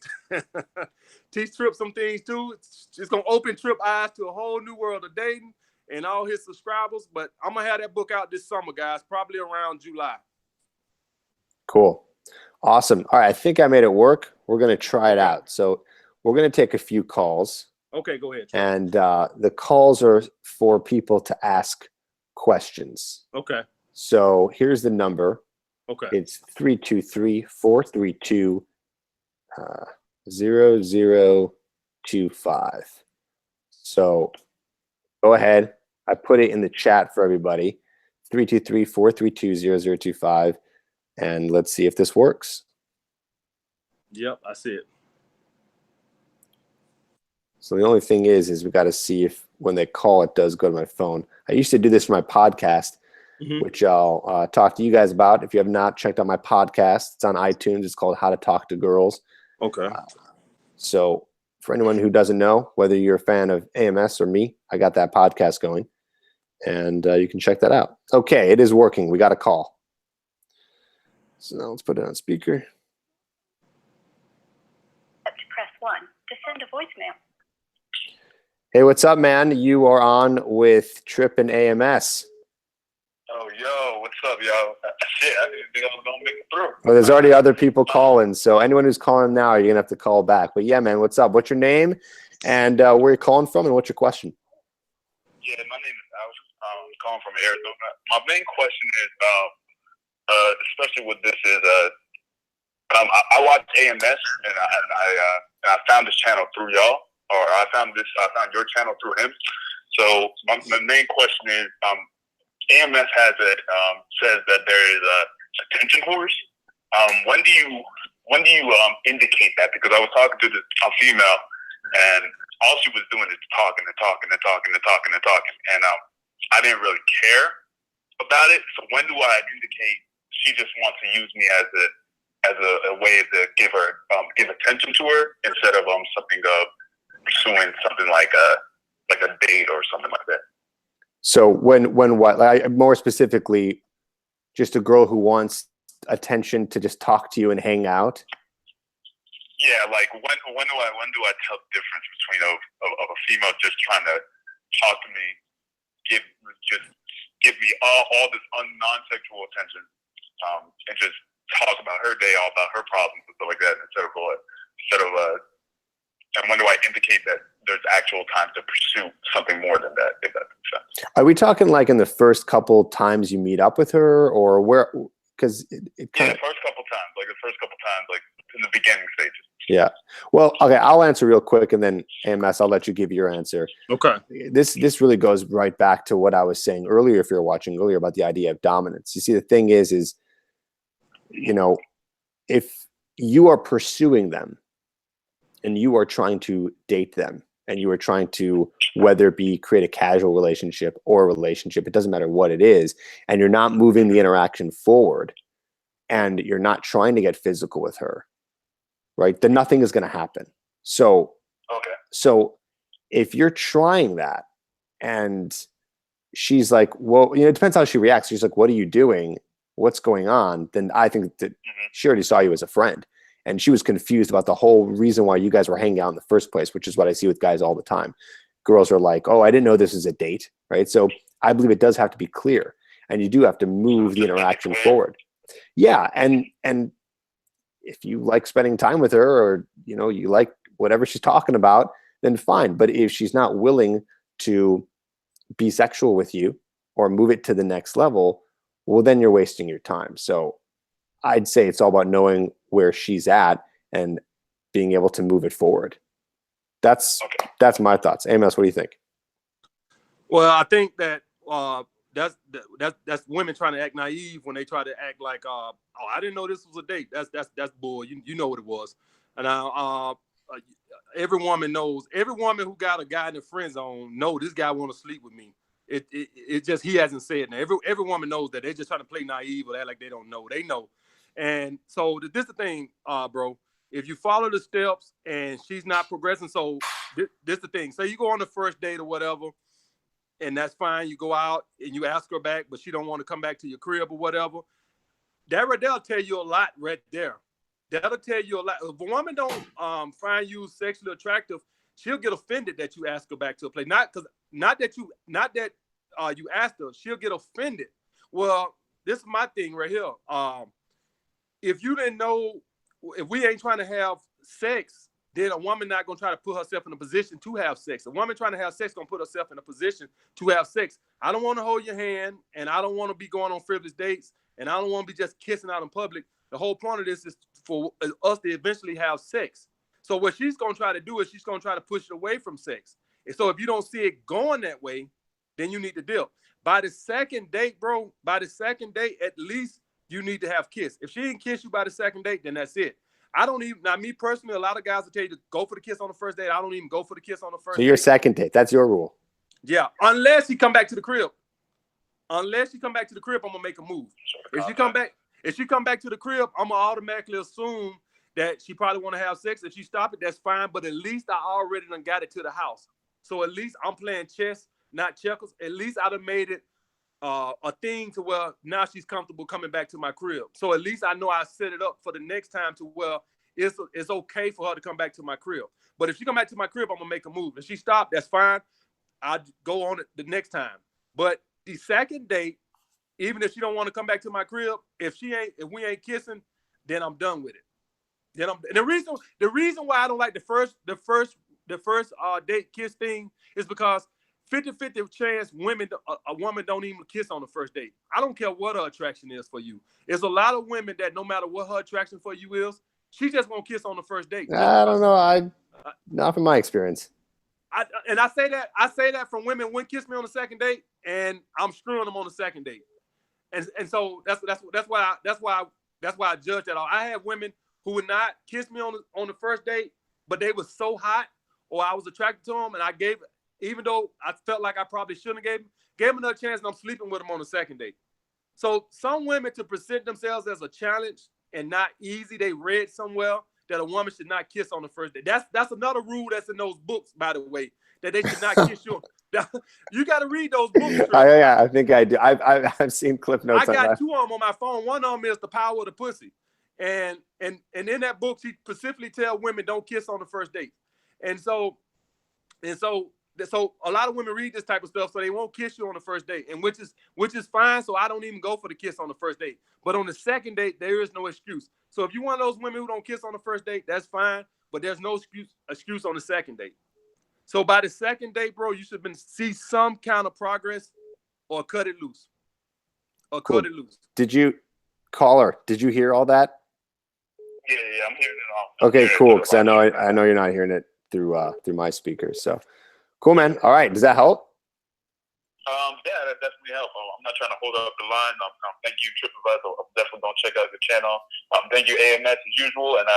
Teach Tripp some things, too. It's going to open Tripp eyes to a whole new world of dating and all his subscribers. But I'm going to have that book out this summer, guys, probably around July. Cool. Awesome. All right. I think I made it work. We're going to try it out. So we're going to take a few calls. Okay, go ahead, Tripp. And the calls are for people to ask questions. Okay. So here's the number. Okay. It's 323-432-0025. So go ahead. I put it in the chat for everybody. 323-432-0025. And let's see if this works. Yep, I see it. So the only thing is we got to see if when they call, it does go to my phone. I used to do this for my podcast, which I'll talk to you guys about. If you have not checked out my podcast, it's on iTunes. It's called How to Talk to Girls. Okay. So for anyone who doesn't know, whether you're a fan of AMS or me, I got that podcast going, and you can check that out. Okay, it is working. We got a call. So now let's put it on speaker. Press 1 to send a voicemail. Hey, what's up, man? You are on with Tripp and AMS. Oh, yo, what's up, yo? Shit, I didn't think I was gonna make it through. Well, there's already other people calling, so anyone who's calling now, you're gonna have to call back. But yeah, man, what's up? What's your name, and where you're calling from, and what's your question? Yeah, my name is Alex. I'm calling from Arizona. My main question is, especially with this, is I watch AMS, and I found this channel through y'all, or I found your channel through him. So my main question is, AMS has it says that there is attention whores. When do you indicate that? Because I was talking to a female, and all she was doing is talking, and I didn't really care about it. So when do I indicate she just wants to use me as a way to give attention to her instead of something pursuing something like a date or something like that? So when what? Like, more specifically, just a girl who wants attention to just talk to you and hang out. Yeah, like when do I tell the difference between of a female just trying to talk to me, give me all this non-sexual attention, and just talk about her day, all about her problems and stuff like that, and when do I indicate that there's actual time to pursue something more than that, if that makes sense? Are we talking like in the first couple times you meet up with her, or where? Because it kind of the first couple times, like in the beginning stages. Yeah. Well, okay, I'll answer real quick, and then AMS, I'll let you give your answer. Okay. This really goes right back to what I was saying earlier, if you're watching earlier, about the idea of dominance. You see, the thing is, you know, if you are pursuing them and you are trying to date them and you are trying to, whether it be create a casual relationship or a relationship, it doesn't matter what it is, and you're not moving the interaction forward and you're not trying to get physical with her, right, then nothing is going to happen. So, okay. So if you're trying that and she's like, well, you know, it depends how she reacts. She's like, what are you doing? What's going on? Then I think that she already saw you as a friend, and she was confused about the whole reason why you guys were hanging out in the first place, which is what I see with guys all the time. Girls are like, oh, I didn't know this is a date, right? So I believe it does have to be clear, and you do have to move the interaction forward. Yeah. And if you like spending time with her, or, you know, you like whatever she's talking about, then fine. But if she's not willing to be sexual with you or move it to the next level, well, then you're wasting your time. So I'd say it's all about knowing where she's at and being able to move it forward. That's my thoughts. Amos, what do you think? Well, I think that that's women trying to act naive when they try to act like, oh, I didn't know this was a date. That's bull. You know what it was. And every woman knows. Every woman who got a guy in the friend zone know this guy want to sleep with me. It just, he hasn't said. Now every woman knows that. They're just trying to play naive or act like they don't know. They know. And so this is the thing, bro. If you follow the steps and she's not progressing, so this is the thing. Say you go on the first date or whatever, and that's fine. You go out and you ask her back, but she don't want to come back to your crib or whatever. That right there'll tell you a lot right there. That'll tell you a lot. If a woman don't find you sexually attractive, she'll get offended that you ask her back to a place. Not that you asked her. She'll get offended. Well, this is my thing right here. If you didn't know, if we ain't trying to have sex, then a woman not gonna try to put herself in a position to have sex. A woman trying to have sex gonna put herself in a position to have sex. I don't want to hold your hand, and I don't want to be going on frivolous dates, and I don't want to be just kissing out in public. The whole point of this is for us to eventually have sex. So what she's gonna try to do is she's gonna try to push it away from sex. And so if you don't see it going that way, then you need to deal. By the second date, bro, at least you need to have kiss. If she didn't kiss you by the second date, then that's it. I don't even, now me personally, a lot of guys will tell you to go for the kiss on the first date. I don't even go for the kiss on the first date. So your second date, that's your rule. Yeah, unless he come back to the crib. I'm gonna make a move. If she come back to the crib, I'm gonna automatically assume that she probably want to have sex. If she stop it, that's fine. But at least I already done got it to the house. So at least I'm playing chess, not checkers. At least I done made it a thing to where now she's comfortable coming back to my crib. So at least I know I set it up for the next time to where it's okay for her to come back to my crib. But if she come back to my crib, I'm gonna make a move. If she stop, that's fine. I'll go on it the next time. But the second date, even if she don't want to come back to my crib, if we ain't kissing, then I'm done with it. The reason why I don't like the first date kiss thing is because 50-50 chance a woman don't even kiss on the first date. I don't care what her attraction is for you. There's a lot of women that no matter what her attraction for you is, she just won't kiss on the first date. I don't know. Not from my experience. I say that from women when kiss me on the second date, and I'm screwing them on the second date. And so that's why I judge that. I have women who would not kiss me on the first date, but they were so hot, or I was attracted to them, and I gave, even though I felt like I probably shouldn't have gave them another chance, and I'm sleeping with them on the second date. So some women, to present themselves as a challenge and not easy, they read somewhere that a woman should not kiss on the first date. That's another rule that's in those books, by the way, that they should not kiss you. You got to read those books. Yeah, I think I do. I've seen clip notes. I got two of them on my phone. One of them is The Power of the Pussy, and in that book, she specifically tell women don't kiss on the first date. And so a lot of women read this type of stuff, so they won't kiss you on the first date, and which is fine. So I don't even go for the kiss on the first date. But on the second date, there is no excuse. So if you're one of those women who don't kiss on the first date, that's fine. But there's no excuse on the second date. So by the second date, bro, you should see some kind of progress, or cut it loose. Cut it loose. Did you call her? Did you hear all that? Yeah, I'm hearing it all. Okay, cool. Because I know you're not hearing it through my speakers. So cool, man. All right, does that help? Yeah, that definitely helps. I'm not trying to hold up the line. Thank you, Tripp. I'm definitely gonna check out the channel. Thank you, AMS, as usual. And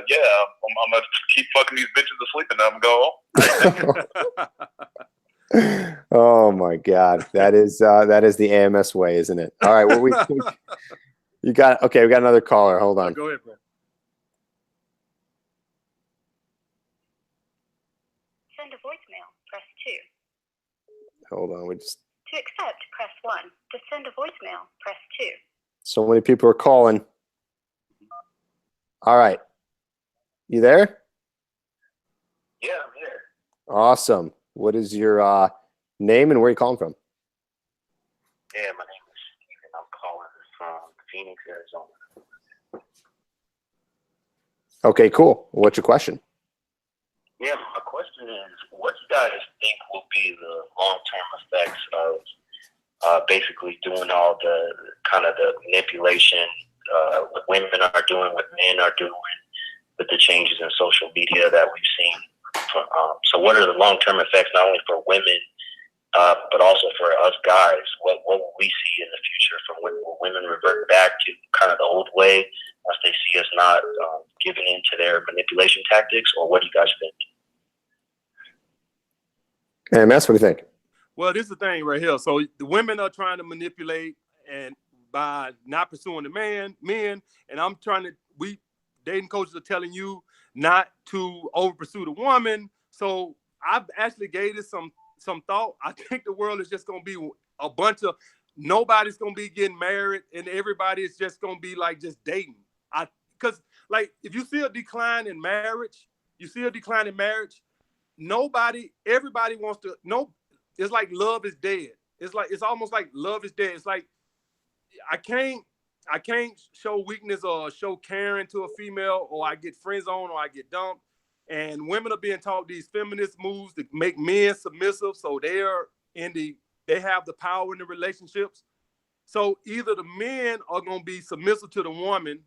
yeah, I'm gonna keep fucking these bitches asleep and I'm going. Oh my God, that is the AMS way, isn't it? All right, well we got we got another caller. Hold on. Go ahead, bro. Send a voicemail, press 2. Hold on, To accept, press 1. To send a voicemail, press 2. So many people are calling. All right. You there? Yeah, I'm here. Awesome. What is your name and where are you calling from? Yeah, my name is Steven. I'm calling from Phoenix, Arizona. Okay, cool. What's your question? Yeah, my question is, what do you guys think will be the long-term effects of basically doing all the kind of the manipulation what women are doing, what men are doing, with the changes in social media that we've seen? So what are the long-term effects, not only for women, but also for us guys? What will we see in the future from will women revert back to kind of the old way once they see us not giving in to their manipulation tactics, or what do you guys think? AMS, what do you think? Well, this is the thing right here. So the women are trying to manipulate, and by not pursuing the men, and I'm trying to, dating coaches are telling you not to over pursue the woman. So I've actually gave this some thought. I think the world is just going to be a bunch of, nobody's going to be getting married, and everybody is just going to be like just dating. Because like if you see a decline in marriage, everybody wants to know. It's like love is dead. It's almost like love is dead. It's like I can't show weakness or show caring to a female, or I get friend zoned, or I get dumped. And women are being taught these feminist moves to make men submissive, so they have the power in the relationships. So either the men are gonna be submissive to the woman,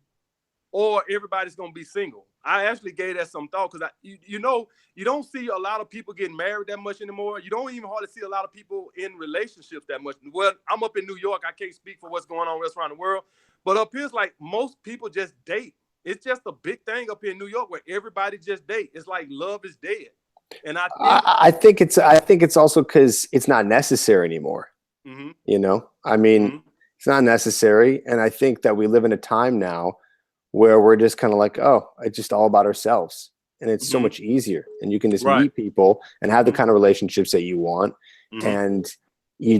or everybody's gonna be single. I actually gave that some thought, because you don't see a lot of people getting married that much anymore. You don't even hardly see a lot of people in relationships that much. Well, I'm up in New York. I can't speak for what's going on else around the world. But up here, it's like most people just date. It's just a big thing up here in New York where everybody just date. It's like love is dead. And I think it's also because it's not necessary anymore. Mm-hmm. I mean, mm-hmm. It's not necessary. And I think that we live in a time now where we're just kind of like, oh, it's just all about ourselves. And it's so Mhm. much easier. And you can just Right. meet people and have the Mhm. kind of relationships that you want. Mhm. And you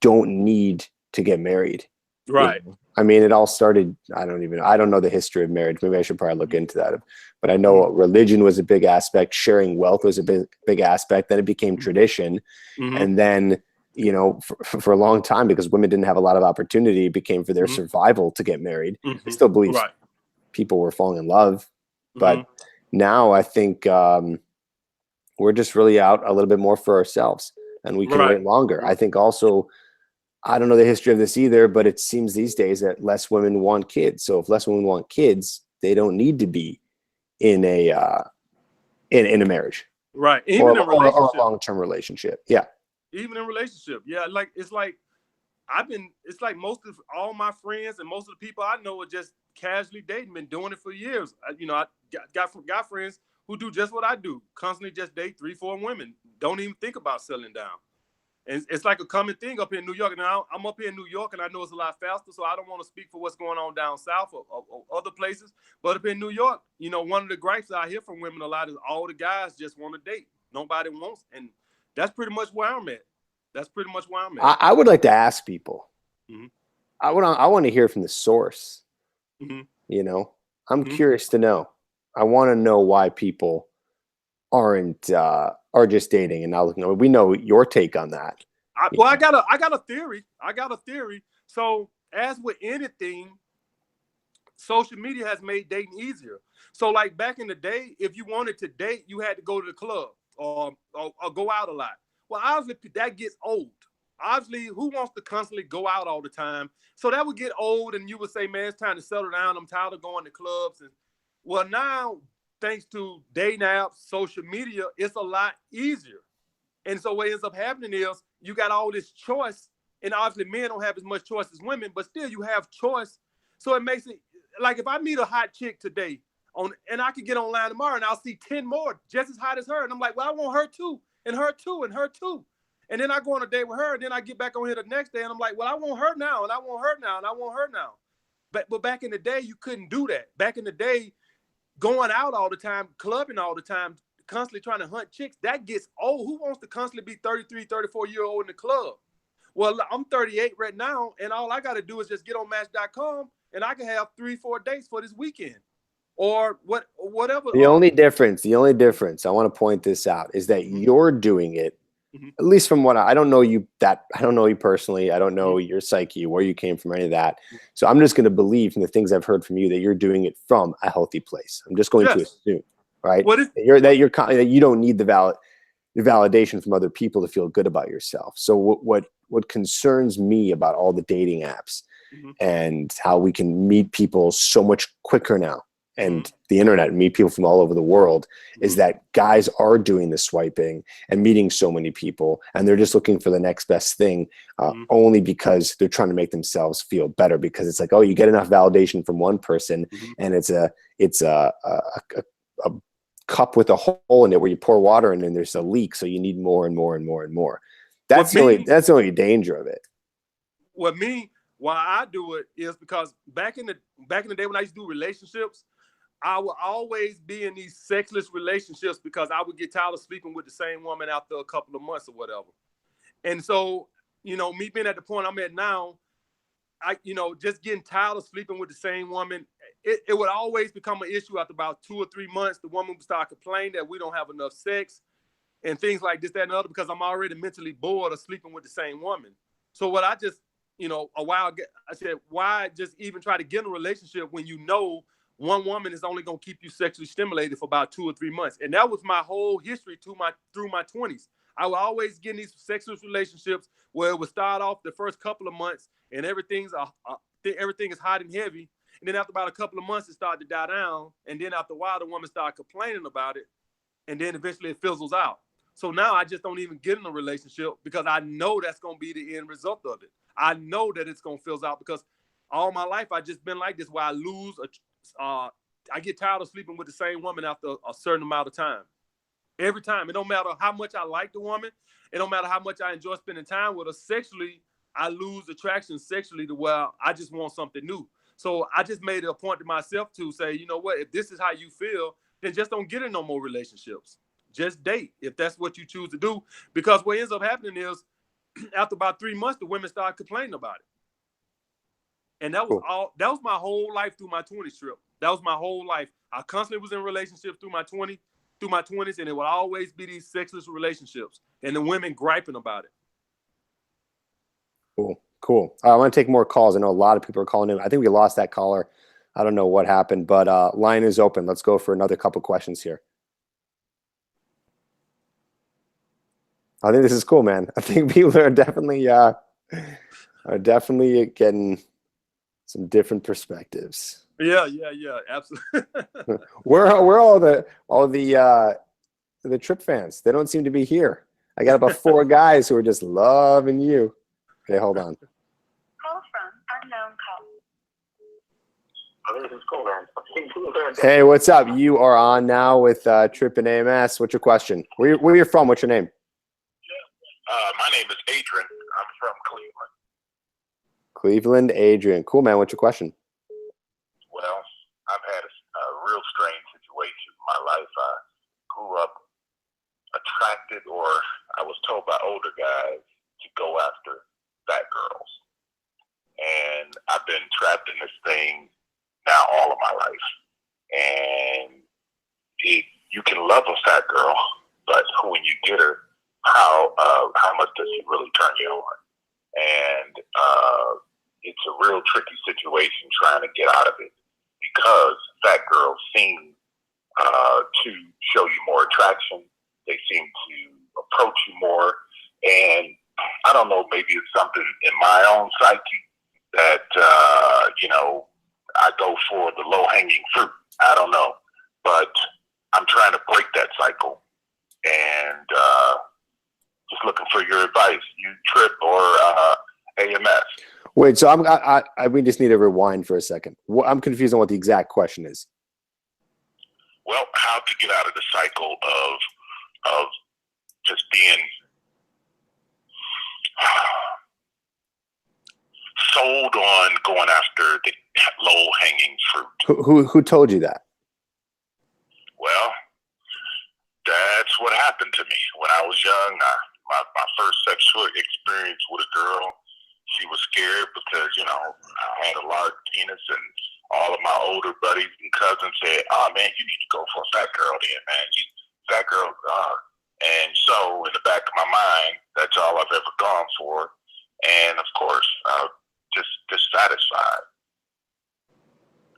don't need to get married. you Right. know? I mean, it all started, I don't know the history of marriage. Maybe I should probably look into that. But I know religion was a big aspect. Sharing wealth was a big aspect. Then it became tradition. Mhm. And then, for a long time, because women didn't have a lot of opportunity, it became for their Mhm. survival to get married. I Mhm. still believe Right. people were falling in love. But Mhm. now I think we're just really out a little bit more for ourselves, and we can Right. wait longer. I think also, I don't know the history of this either, but it seems these days that less women want kids. So if less women want kids, they don't need to be in a in a marriage Right. or Even in a relationship. long-term relationship. Yeah. Even in relationship. Yeah. Like it's like it's like most of all my friends and most of the people I know are just casually dating, been doing it for years. I got friends who do just what I do, constantly just date 3-4 women, don't even think about settling down. And it's like a common thing up here in New York. And now I'm up here in New York, and I know it's a lot faster, so I don't want to speak for what's going on down south or other places. But up in New York, one of the gripes I hear from women a lot is all the guys just want to date. Nobody wants, and that's pretty much where I'm at. That's pretty much where I'm at. I would like to ask people. Mhm. I want to hear from the source. Mhm. I'm Mhm. curious to know. I want to know why people aren't are just dating and not looking. We know your take on that. I got a theory. I got a theory. So as with anything, social media has made dating easier. So like back in the day, if you wanted to date, you had to go to the club or go out a lot. Well, obviously that gets old. Obviously, who wants to constantly go out all the time? So that would get old, and you would say, man, it's time to settle down. I'm tired of going to clubs. And well, now, thanks to dating apps, social media, it's a lot easier. And so what ends up happening is you got all this choice, and obviously men don't have as much choice as women, but still you have choice. So it makes it like if I meet a hot chick today and I could get online tomorrow and I'll see 10 more just as hot as her. And I'm like, well, I want her too, and her too, and her too. And then I go on a date with her, and then I get back on here the next day and I'm like, well, I want her now, and I want her now, and I want her now. But back in the day, you couldn't do that. Back in the day, going out all the time, clubbing all the time, constantly trying to hunt chicks, that gets old. Who wants to constantly be 33, 34-year-old in the club? Well, I'm 38 right now, and all I got to do is just get on Match.com, and I can have 3-4 dates for this weekend, or whatever. The only difference, I want to point this out, is that you're doing it, at least from what I don't know you personally. I don't know your psyche, where you came from, any of that. So I'm just going to believe from the things I've heard from you that you're doing it from a healthy place. I'm just going to assume, right? That you don't need the validation from other people to feel good about yourself. So what concerns me about all the dating apps and how we can meet people so much quicker now, and the internet, meet people from all over the world, is that guys are doing the swiping and meeting so many people, and they're just looking for the next best thing, only because they're trying to make themselves feel better, because it's like, oh, you get enough validation from one person, and it's a cup with a hole in it where you pour water in and there's a leak, so you need more and more and more and more. That's the only danger of it. Why I do it is because back in the day when I used to do relationships, I would always be in these sexless relationships because I would get tired of sleeping with the same woman after a couple of months or whatever. And so, me being at the point I'm at now, just getting tired of sleeping with the same woman, it would always become an issue after about 2 or 3 months. The woman would start complaining that we don't have enough sex and things like this, that, and the other, because I'm already mentally bored of sleeping with the same woman. So what I just, a while ago, I said, why just even try to get in a relationship when one woman is only going to keep you sexually stimulated for about 2 or 3 months? And that was my whole history through my 20s. I would always get in these sexual relationships where it would start off the first couple of months and everything is hot and heavy. And then after about a couple of months, it started to die down. And then after a while, the woman started complaining about it. And then eventually it fizzles out. So now I just don't even get in a relationship because I know that's going to be the end result of it. I know that it's going to fizzle out because all my life I've just been like this, where I get tired of sleeping with the same woman after a certain amount of time. Every time. It don't matter how much I like the woman. It don't matter how much I enjoy spending time with her. Sexually, I lose attraction sexually to where I just want something new. So I just made it a point to myself to say, you know what, if this is how you feel, then just don't get in no more relationships. Just date if that's what you choose to do. Because what ends up happening is after about 3 months, the women start complaining about it. And that was that was my whole life through my 20s, Tripp. That was my whole life. I constantly was in relationships through my 20s, and it would always be these sexless relationships and the women griping about it. Cool. I want to take more calls. I know a lot of people are calling in. I think we lost that caller. I don't know what happened, but line is open. Let's go for another couple questions here. I think this is cool, man. I think people are definitely getting some different perspectives. Yeah, absolutely. Where are all the Tripp fans? They don't seem to be here. I got about 4 guys who are just loving you. Okay, hold on. Call from unknown call. Hey, what's up? You are on now with Tripp and AMS. What's your question? Where are you from? What's your name? My name is Adrian. I'm from Cleveland. Cleveland, Adrian. Cool, man. What's your question? Well, I've had a real strange situation in my life. I grew up attracted, or I was told by older guys to go after fat girls. And I've been trapped in this thing now all of my life. And you can love a fat girl, but when you get her, how much does she really turn you on? And it's a real tricky situation trying to get out of it, because fat girls seem to show you more attraction. They seem to approach you more. And I don't know, maybe it's something in my own psyche that, I go for the low-hanging fruit. I don't know. But I'm trying to break that cycle. And just looking for your advice, you Tripp or AMS. Wait, so we just need to rewind for a second. I'm confused on what the exact question is. Well, how to get out of the cycle of just being sold on going after the low-hanging fruit. Who told you that? Well, that's what happened to me when I was young. My first sexual experience with a girl, she was scared because, I had a large penis, and all of my older buddies and cousins said, "Oh man, you need to go for a fat girl then, man. Fat girls are." And so in the back of my mind, that's all I've ever gone for. And of course, just dissatisfied.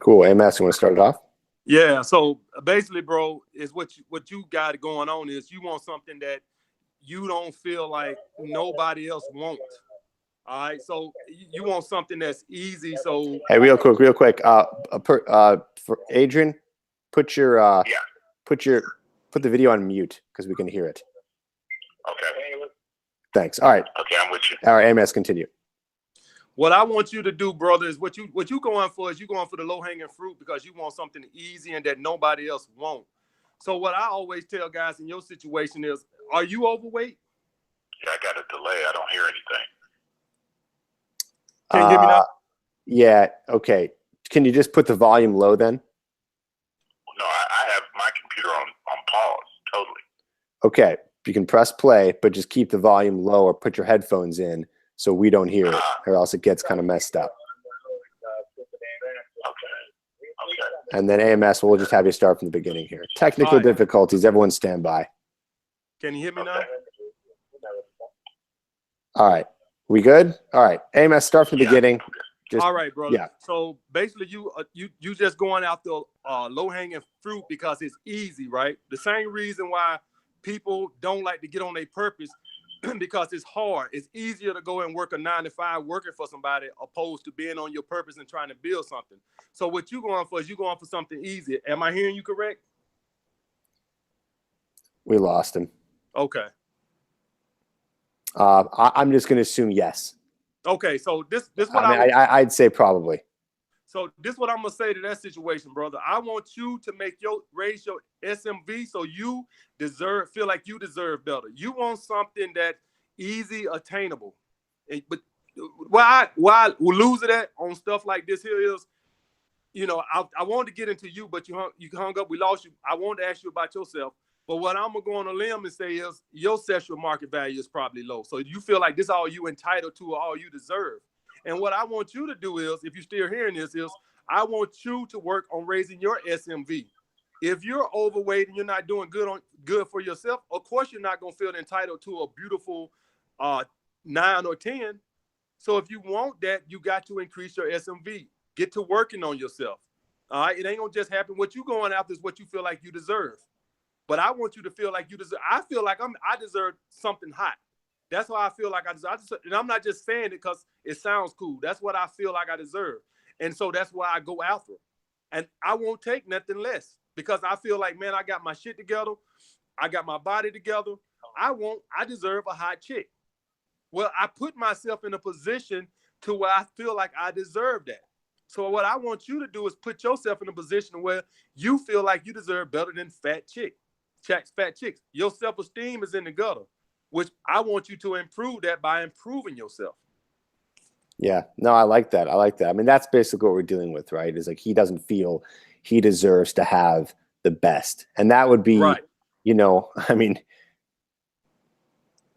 Cool. AMS, you want to start it off? Yeah. So basically, bro, is what you got going on is you want something that you don't feel like nobody else wants. All right. So you want something that's easy. So hey, real quick. For Adrian, put the video on mute because we can hear it. Okay. Thanks. All right. Okay, I'm with you. All right, AMS, continue. What I want you to do, brother, is what you going for is you going for the low-hanging fruit because you want something easy and that nobody else wants. So what I always tell guys in your situation is, are you overweight? Yeah, I got a delay. I don't hear anything. Can you hear me now? Yeah, okay. Can you just put the volume low then? No, I have my computer on pause, totally. Okay, you can press play, but just keep the volume low or put your headphones in so we don't hear it, or else it gets kind of messed up. Okay. And then AMS, we'll just have you start from the beginning here. Technical difficulties, everyone stand by. Can you hear me now? All right. We good? All right. AMS, start from the beginning. All right, brother. Yeah. So basically, you just going after low-hanging fruit because it's easy, right? The same reason why people don't like to get on their purpose because it's hard. It's easier to go and work a 9-to-5 working for somebody opposed to being on your purpose and trying to build something. So what you going for is you going for something easy. Am I hearing you correct? We lost him. Okay. I'm just going to assume yes. Okay, so this what I'd say probably. So this what I'm gonna say to that situation, brother. I want you to raise your SMV so you feel like you deserve better. You want something that easy attainable. But why we lose it at on stuff like this here is I wanted to get into you, but you hung up. We lost you. I wanted to ask you about yourself. But what I'm going to go on a limb and say is your sexual market value is probably low. So you feel like this is all you entitled to or all you deserve. And what I want you to do is, if you're still hearing this, is I want you to work on raising your SMV. If you're overweight and you're not doing good for yourself, of course you're not going to feel entitled to a beautiful 9 or 10. So if you want that, you got to increase your SMV. Get to working on yourself. All right. It ain't gonna just happen. What you going after is what you feel like you deserve. But I want you to feel like you deserve. I feel like I deserve something hot. That's why I feel like I deserve. And I'm not just saying it because it sounds cool. That's what I feel like I deserve. And so that's why I go after. And I won't take nothing less because I feel like, man, I got my shit together. I got my body together. I deserve a hot chick. Well, I put myself in a position to where I feel like I deserve that. So what I want you to do is put yourself in a position where you feel like you deserve better than fat chicks. Your self-esteem is in the gutter, which I want you to improve that by improving yourself. Yeah, no, I like that. I mean, that's basically what we're dealing with, right? Is like he doesn't feel he deserves to have the best. And that would be, right. I mean,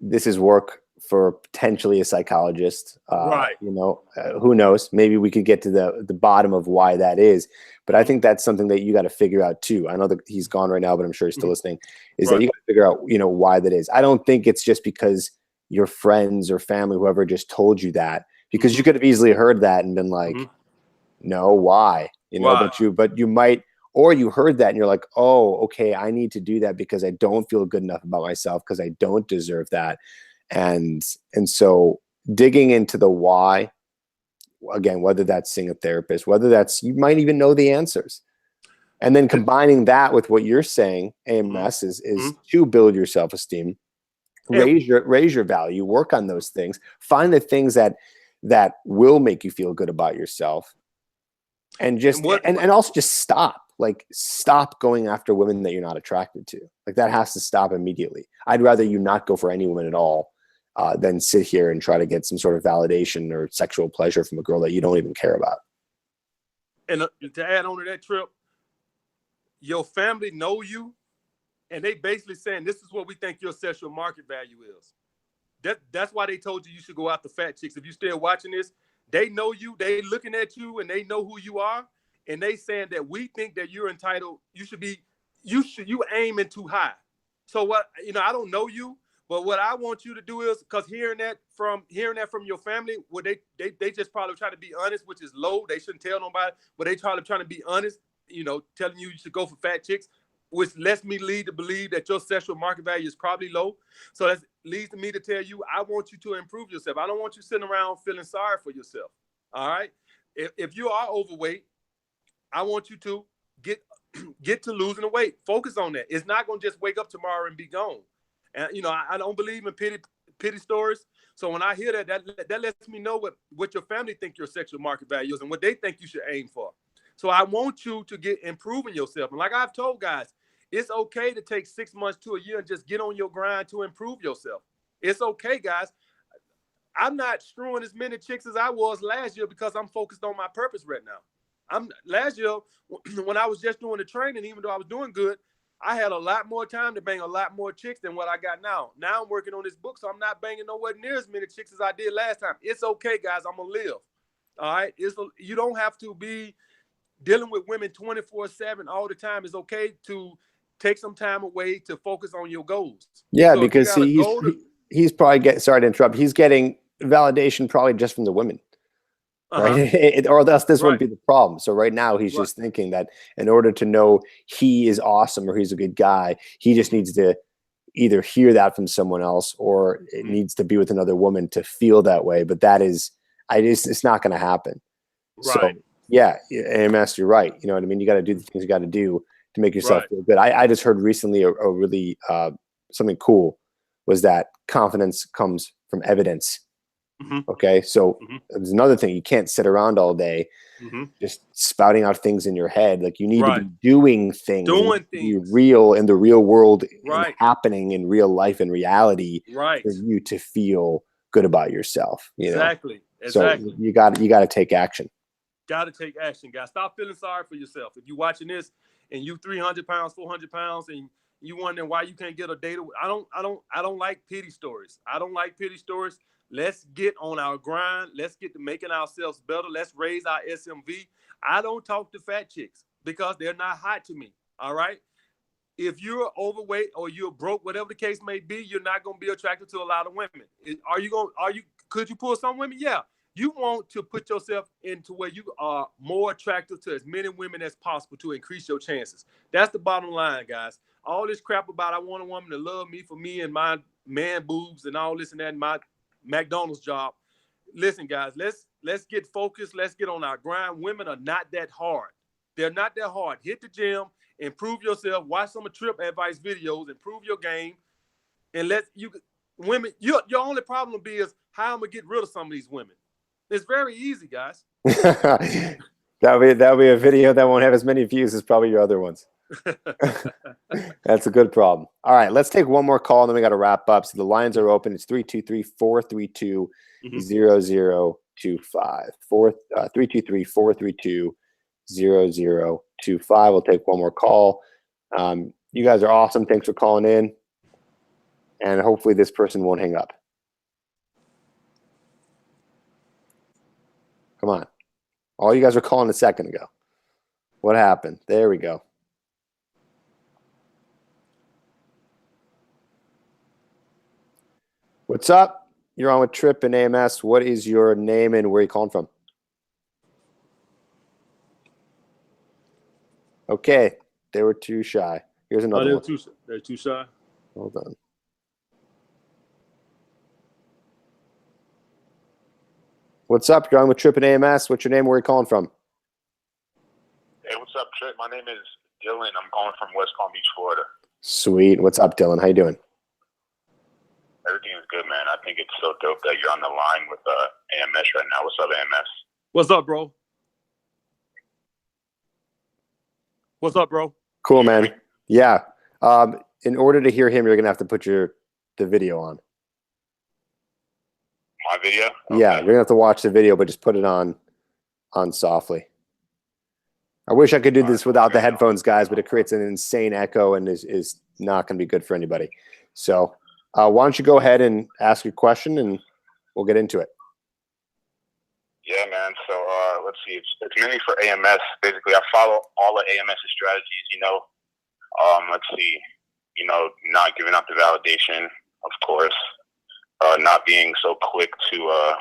this is work for potentially a psychologist, right. Who knows? Maybe we could get to the bottom of why that is. But I think that's something that you got to figure out too. I know that he's gone right now, but I'm sure he's still listening. Is that you got to figure out, why that is. I don't think it's just because your friends or family, whoever, just told you that, because you could have easily heard that and been like, no, why? But you might, or you heard that and you're like, oh, okay, I need to do that because I don't feel good enough about myself because I don't deserve that. And so digging into the why, again, whether that's seeing a therapist, whether that's, you might even know the answers. And then combining that with what you're saying, AMS is to build your self-esteem, raise your value, work on those things, find the things that will make you feel good about yourself. And just, and also just stop going after women that you're not attracted to. Like that has to stop immediately. I'd rather you not go for any woman at all than sit here and try to get some sort of validation or sexual pleasure from a girl that you don't even care about. And to add on to that, Tripp, your family know you, and they basically saying, this is what we think your sexual market value is. That's why they told you should go after fat chicks. If you're still watching this, they know you, they looking at you, and they know who you are, and they saying that we think that you're entitled, you aiming too high. So what, I don't know you, but what I want you to do is, because hearing that from your family, what they just probably try to be honest, which is low. They shouldn't tell nobody, but they trying to be honest, telling you should go for fat chicks, which lets me lead to believe that your sexual market value is probably low. So that leads me to tell you, I want you to improve yourself. I don't want you sitting around feeling sorry for yourself. All right. If you are overweight, I want you to get to losing the weight. Focus on that. It's not going to just wake up tomorrow and be gone. And, I don't believe in pity stories. So when I hear that lets me know what your family think your sexual market value is and what they think you should aim for. So I want you to get improving yourself. And like I've told guys, it's okay to take 6 months to a year and just get on your grind to improve yourself. It's okay, guys. I'm not screwing as many chicks as I was last year because I'm focused on my purpose right now. Last year, when I was just doing the training, even though I was doing good, I had a lot more time to bang a lot more chicks than what I got now. Now I'm working on this book, so I'm not banging nowhere near as many chicks as I did last time. It's okay, guys. I'm going to live. All right? You don't have to be dealing with women 24/7 all the time. It's okay to take some time away to focus on your goals. Yeah, so because he's probably sorry to interrupt. He's getting validation probably just from the women. Right. Or else this wouldn't be the problem. So right now he's just thinking that in order to know he is awesome or he's a good guy, he just needs to either hear that from someone else or it needs to be with another woman to feel that way. But it's not going to happen. Right. So yeah, AMS, you're right. You know what I mean? You got to do the things you got to do to make yourself feel good. I just heard recently a really something cool was that confidence comes from evidence. Okay. So there's another thing. You can't sit around all day just spouting out things in your head. Like you need to be doing things, be real in the real world, and happening in real life and reality for you to feel good about yourself. You know? Exactly. So you got to take action. got to take action, guys. Stop feeling sorry for yourself. If you're watching this and you 300 pounds, 400 pounds, and you wondering why you can't get a date, I don't like pity stories. I don't like pity stories. Let's get on our grind. Let's get to making ourselves better. Let's raise our SMV. I don't talk to fat chicks because they're not hot to me. All right. If you're overweight or you're broke, whatever the case may be, you're not going to be attracted to a lot of women. Could you pull some women? Yeah. You want to put yourself into where you are more attractive to as many women as possible to increase your chances. That's the bottom line, guys. All this crap about I want a woman to love me for me and my man boobs and all this and that and my McDonald's job. Listen, guys, let's get focused. Let's get on our grind. Women are not that hard. They're not that hard. Hit the gym, improve yourself, watch some of Tripp advice videos, improve your game, and women. Your only problem will be is how I'm gonna get rid of some of these women. It's very easy, guys. that'll be a video that won't have as many views as probably your other ones. That's a good problem. All right, let's take one more call, and then we got to wrap up. So the lines are open. It's 323-432-0025. 323-432-0025. We'll take one more call. You guys are awesome. Thanks for calling in. And hopefully this person won't hang up. Come on. All you guys were calling a second ago. What happened? There we go. What's up? You're on with Tripp and AMS. What is your name and where are you calling from? Okay. They were too shy. Here's another one. They're too shy. Hold on. What's up? You're on with Tripp and AMS. What's your name? Where are you calling from? Hey, what's up, Tripp? My name is Dylan. I'm calling from West Palm Beach, Florida. Sweet. What's up, Dylan? How you doing? Everything is good, man. I think it's so dope that you're on the line with AMS right now. What's up, AMS? What's up, bro? What's up, bro? Cool, man. Yeah. In order to hear him, you're gonna have to put the video on. My video? Okay. Yeah, you're gonna have to watch the video, but just put it on softly. I wish I could do this without the headphones, guys, but it creates an insane echo and is not gonna be good for anybody. So why don't you go ahead and ask your question and we'll get into it. Yeah, man. So let's see. It's mainly for AMS. Basically, I follow all of AMS's strategies. Let's see. Not giving up the validation, of course. Not being so quick to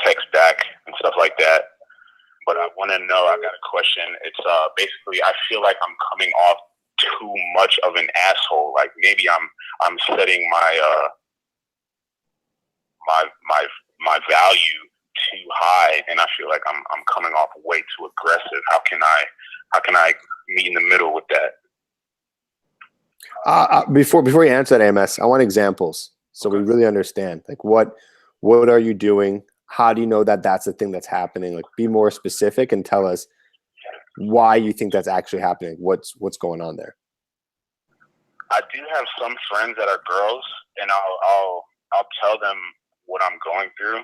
text back and stuff like that. But I want to know. I got a question. It's basically I feel like I'm coming off too much of an asshole. Like maybe I'm setting my my value too high, and I feel like I'm coming off way too aggressive. How can I meet in the middle with that? Before you answer that, AMS, I want examples so we really understand. Like what are you doing? How do you know that that's the thing that's happening? Like be more specific and tell us why you think that's actually happening. What's going on there? I do have some friends that are girls, and I'll tell them what I'm going through,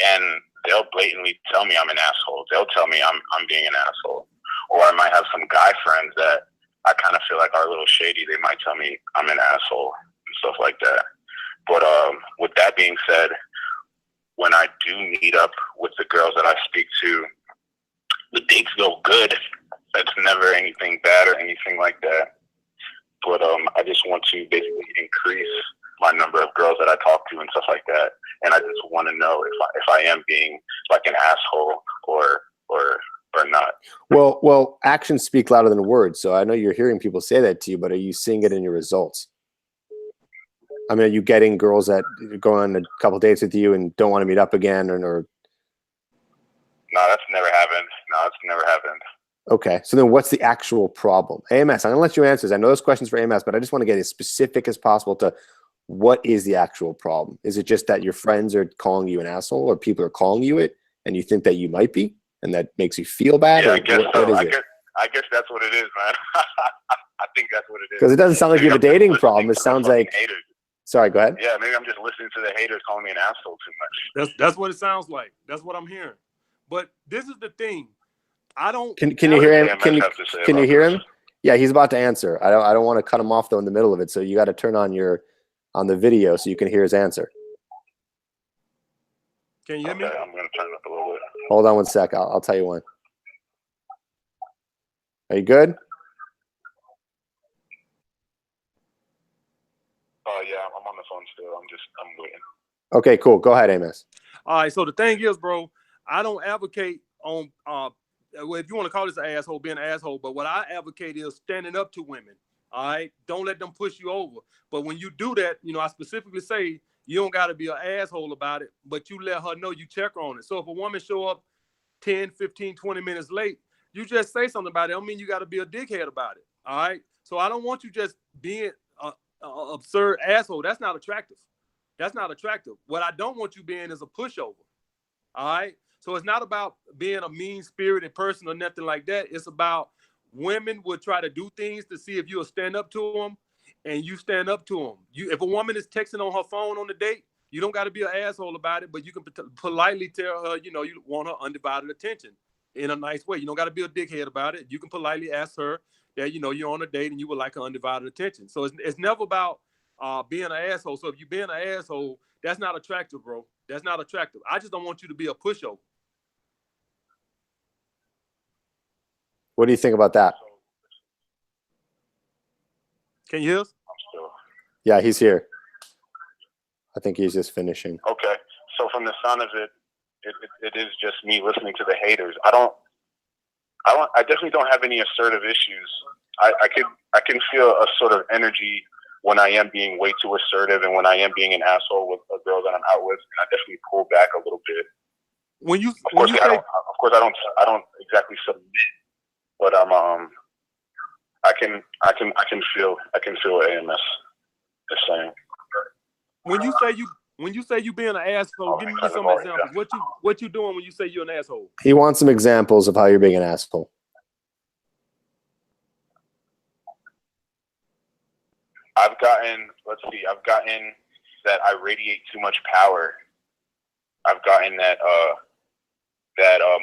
and they'll blatantly tell me I'm an asshole. They'll tell me I'm being an asshole. Or I might have some guy friends that I kind of feel like are a little shady. They might tell me I'm an asshole and stuff like that. But with that being said, when I do meet up with the girls that I speak to, the dates go good. It's never anything bad or anything like that. But I just want to basically increase my number of girls that I talk to and stuff like that. And I just want to know if I am being like an asshole or not. Well, actions speak louder than words. So I know you're hearing people say that to you, but are you seeing it in your results? I mean, are you getting girls that go on a couple dates with you and don't want to meet up again, or? No, that's never happened. Okay, so then what's the actual problem? AMS, I'm gonna let you answer this. I know those questions for AMS, but I just want to get as specific as possible to what is the actual problem? Is it just that your friends are calling you an asshole, or people are calling you it, and you think that you might be, and that makes you feel bad? Yeah, or I guess so. What is it? I guess that's what it is, man. I think that's what it is. Because it doesn't sound like you have a dating problem. It sounds like Sorry, go ahead. Yeah, maybe I'm just listening to the haters calling me an asshole too much. That's what it sounds like. That's what I'm hearing. But this is the thing. I don't. Can you hear him? AMS Can have to say you about hear this? him? Yeah, he's about to answer. I don't want to cut him off though in the middle of it. So you got to turn on the video so you can hear his answer. Can you hear me? Okay, I'm gonna turn it up a little bit. Hold on one sec. I'll tell you when. Are you good? Oh yeah, I'm on the phone still. I'm waiting. Okay, cool. Go ahead, Amos. All right. So the thing is, bro, I don't advocate on well, if you want to call this an asshole, being an asshole, but what I advocate is standing up to women. All right. Don't let them push you over. But when you do that, you know, I specifically say you don't got to be an asshole about it, but you let her know you check on it. So if a woman show up 10, 15, 20 minutes late, you just say something about it. I don't mean you got to be a dickhead about it. All right. So I don't want you just being a absurd asshole. That's not attractive. That's not attractive. What I don't want you being is a pushover. All right. So it's not about being a mean-spirited person or nothing like that. It's about women would try to do things to see if you'll stand up to them, and you stand up to them. If a woman is texting on her phone on the date, you don't got to be an asshole about it, but you can politely tell her, you know, you want her undivided attention in a nice way. You don't got to be a dickhead about it. You can politely ask her that, you know, you're on a date and you would like her undivided attention. So it's never about being an asshole. So if you're being an asshole, that's not attractive, bro. That's not attractive. I just don't want you to be a pushover. What do you think about that? Can you hear us? I'm still. Yeah, he's here. I think he's just finishing. Okay, so from the sound of it, it is just me listening to the haters. I definitely don't have any assertive issues. I can feel a sort of energy when I am being way too assertive and when I am being an asshole with a girl that I'm out with, and I definitely pull back a little bit. Of course, I don't exactly submit, but I can feel what AMS is saying. When you say you being an asshole, give me some examples. What you doing when you say you're an asshole? He wants some examples of how you're being an asshole. I've gotten that I radiate too much power. I've gotten that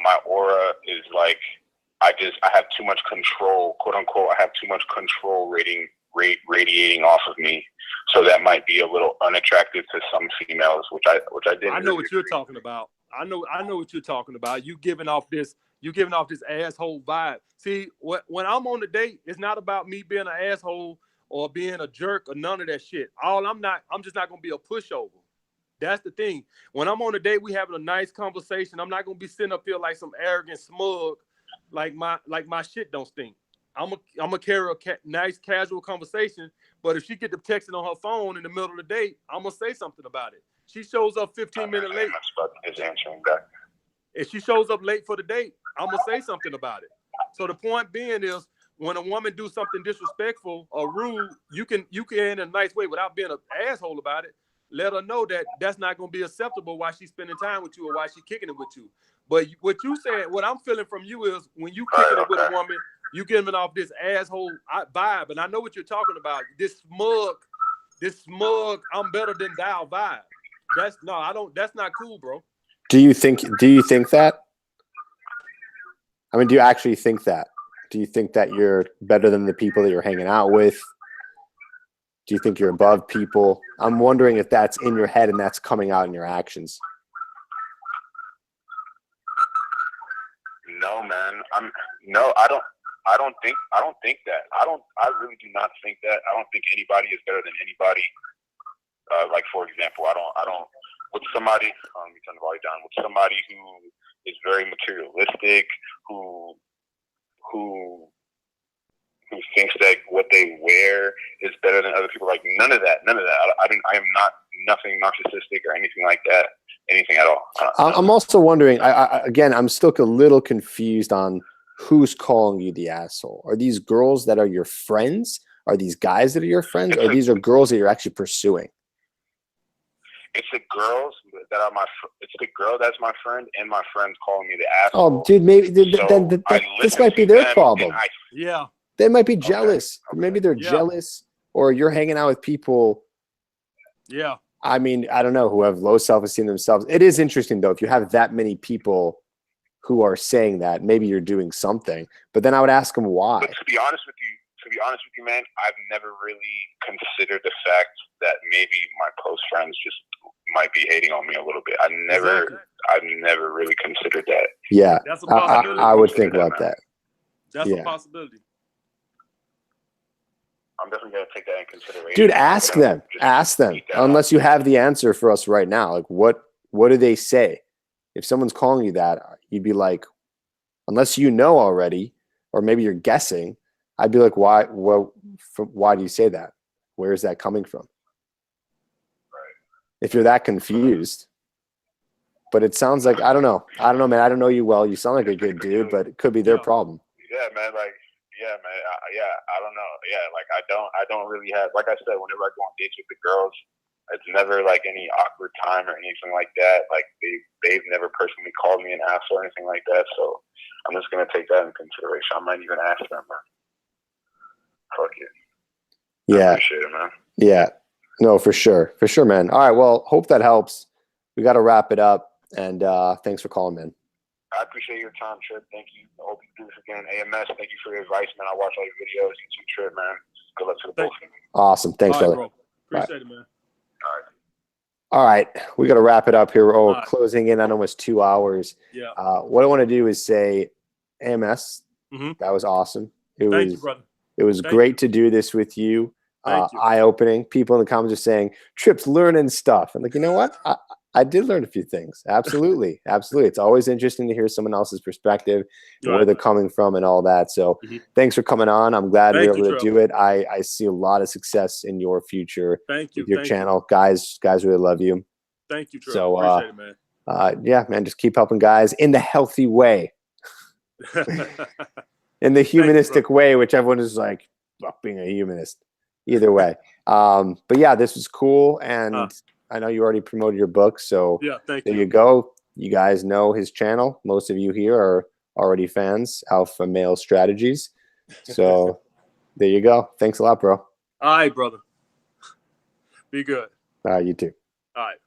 my aura is like I have too much control, quote unquote. I have too much control radiating off of me. So that might be a little unattractive to some females, which I didn't. I know what you're talking about. I know what you're talking about. You giving off this asshole vibe. See, when I'm on the date, it's not about me being an asshole or being a jerk or none of that shit. I'm just not gonna be a pushover. That's the thing. When I'm on a date, we having a nice conversation. I'm not gonna be sitting up here like some arrogant smug, like my shit don't stink. I'm gonna carry a nice casual conversation. But if she get the texting on her phone in the middle of the date, I'm gonna say something about it. She shows up 15 minutes late. Is answering back. If she shows up late for the date, I'm gonna say something about it. So the point being is, when a woman do something disrespectful or rude, you can in a nice way without being an asshole about it. Let her know that that's not gonna be acceptable while she's spending time with you or while she's kicking it with you. But what you said, what I'm feeling from you is when you kicking it with a woman, you giving off this asshole vibe, and I know what you're talking about. This smug, I'm better than thou vibe. That's not cool, bro. Do you think that? I mean, do you actually think that? Do you think that you're better than the people that you're hanging out with? Do you think you're above people? I'm wondering if that's in your head and that's coming out in your actions. No, man. I don't think that. I really do not think that. I don't think anybody is better than anybody. Like, for example, I don't with somebody, let me turn the volume down, with somebody who is very materialistic, who thinks that what they wear is better than other people. Like, none of that. I am not nothing narcissistic or anything like that. Anything at all. I'm also wondering, again, I'm still a little confused on who's calling you the asshole. Are these girls that are your friends? Are these guys that are your friends? Or these are girls that you're actually pursuing? It's the girls that are it's the girl that's my friend and my friends calling me the asshole. Oh, dude, maybe this might be their problem. Yeah. They might be jealous. Okay. Maybe they're jealous, or you're hanging out with people Yeah. I mean, I don't know, who have low self-esteem themselves. It is interesting though, if you have that many people who are saying that, maybe you're doing something. But then I would ask them why. But to be honest with you, man, I've never really considered the fact that maybe my close friends just might be hating on me a little bit. I've never really considered that. Yeah, That's a possibility. I would think about that. That's a possibility. I'm definitely gonna take that in consideration. Dude, ask them. Ask them. Unless you have the answer for us right now. Like, what do they say? If someone's calling you that, you'd be like, unless you know already, or maybe you're guessing, I'd be like, why? Well, why do you say that? Where is that coming from? Right. If you're that confused. But it sounds like, I don't know, man. I don't know you well. You sound like a good dude, but it could be their problem. Yeah, man. I don't know. Yeah, like I don't really have, like I said, whenever I go on dates with the girls, it's never like any awkward time or anything like that. Like they've never personally called me an asshole or anything like that. So I'm just gonna take that in consideration. I might even ask them, man. Fuck it. Yeah. I appreciate it, man. Yeah. No, for sure, man. All right. Well, hope that helps. We got to wrap it up. And thanks for calling, man. I appreciate your time, Tripp. Thank you. I hope you do this again. AMS, thank you for your advice, man. I watch all your videos. You too, Tripp, man. Good luck to the both of you. Awesome. Thanks, brother. Bro. Appreciate it, man. All right. We got to wrap it up here. We're closing in on almost 2 hours. Yeah. What I want to do is say, AMS, that was awesome. Thank you, brother. It was great to do this with you. Thank you. Eye-opening. People in the comments are saying, Tripp's learning stuff. I'm like, you know what? I did learn a few things. Absolutely. Absolutely. It's always interesting to hear someone else's perspective and where they're coming from and all that. So thanks for coming on. I'm glad we were able to do it. I see a lot of success in your future. Thank you. With your channel. Guys really love you. Thank you, Tripp. So, appreciate it, man. Yeah, man, just keep helping guys in the healthy way. In the humanistic way, which everyone is like, fuck being a humanist. Either way. But yeah, this was cool. And I know you already promoted your book. So yeah, there you go. You guys know his channel. Most of you here are already fans, Alpha Male Strategies. So there you go. Thanks a lot, bro. All right, brother. Be good. You too. All right.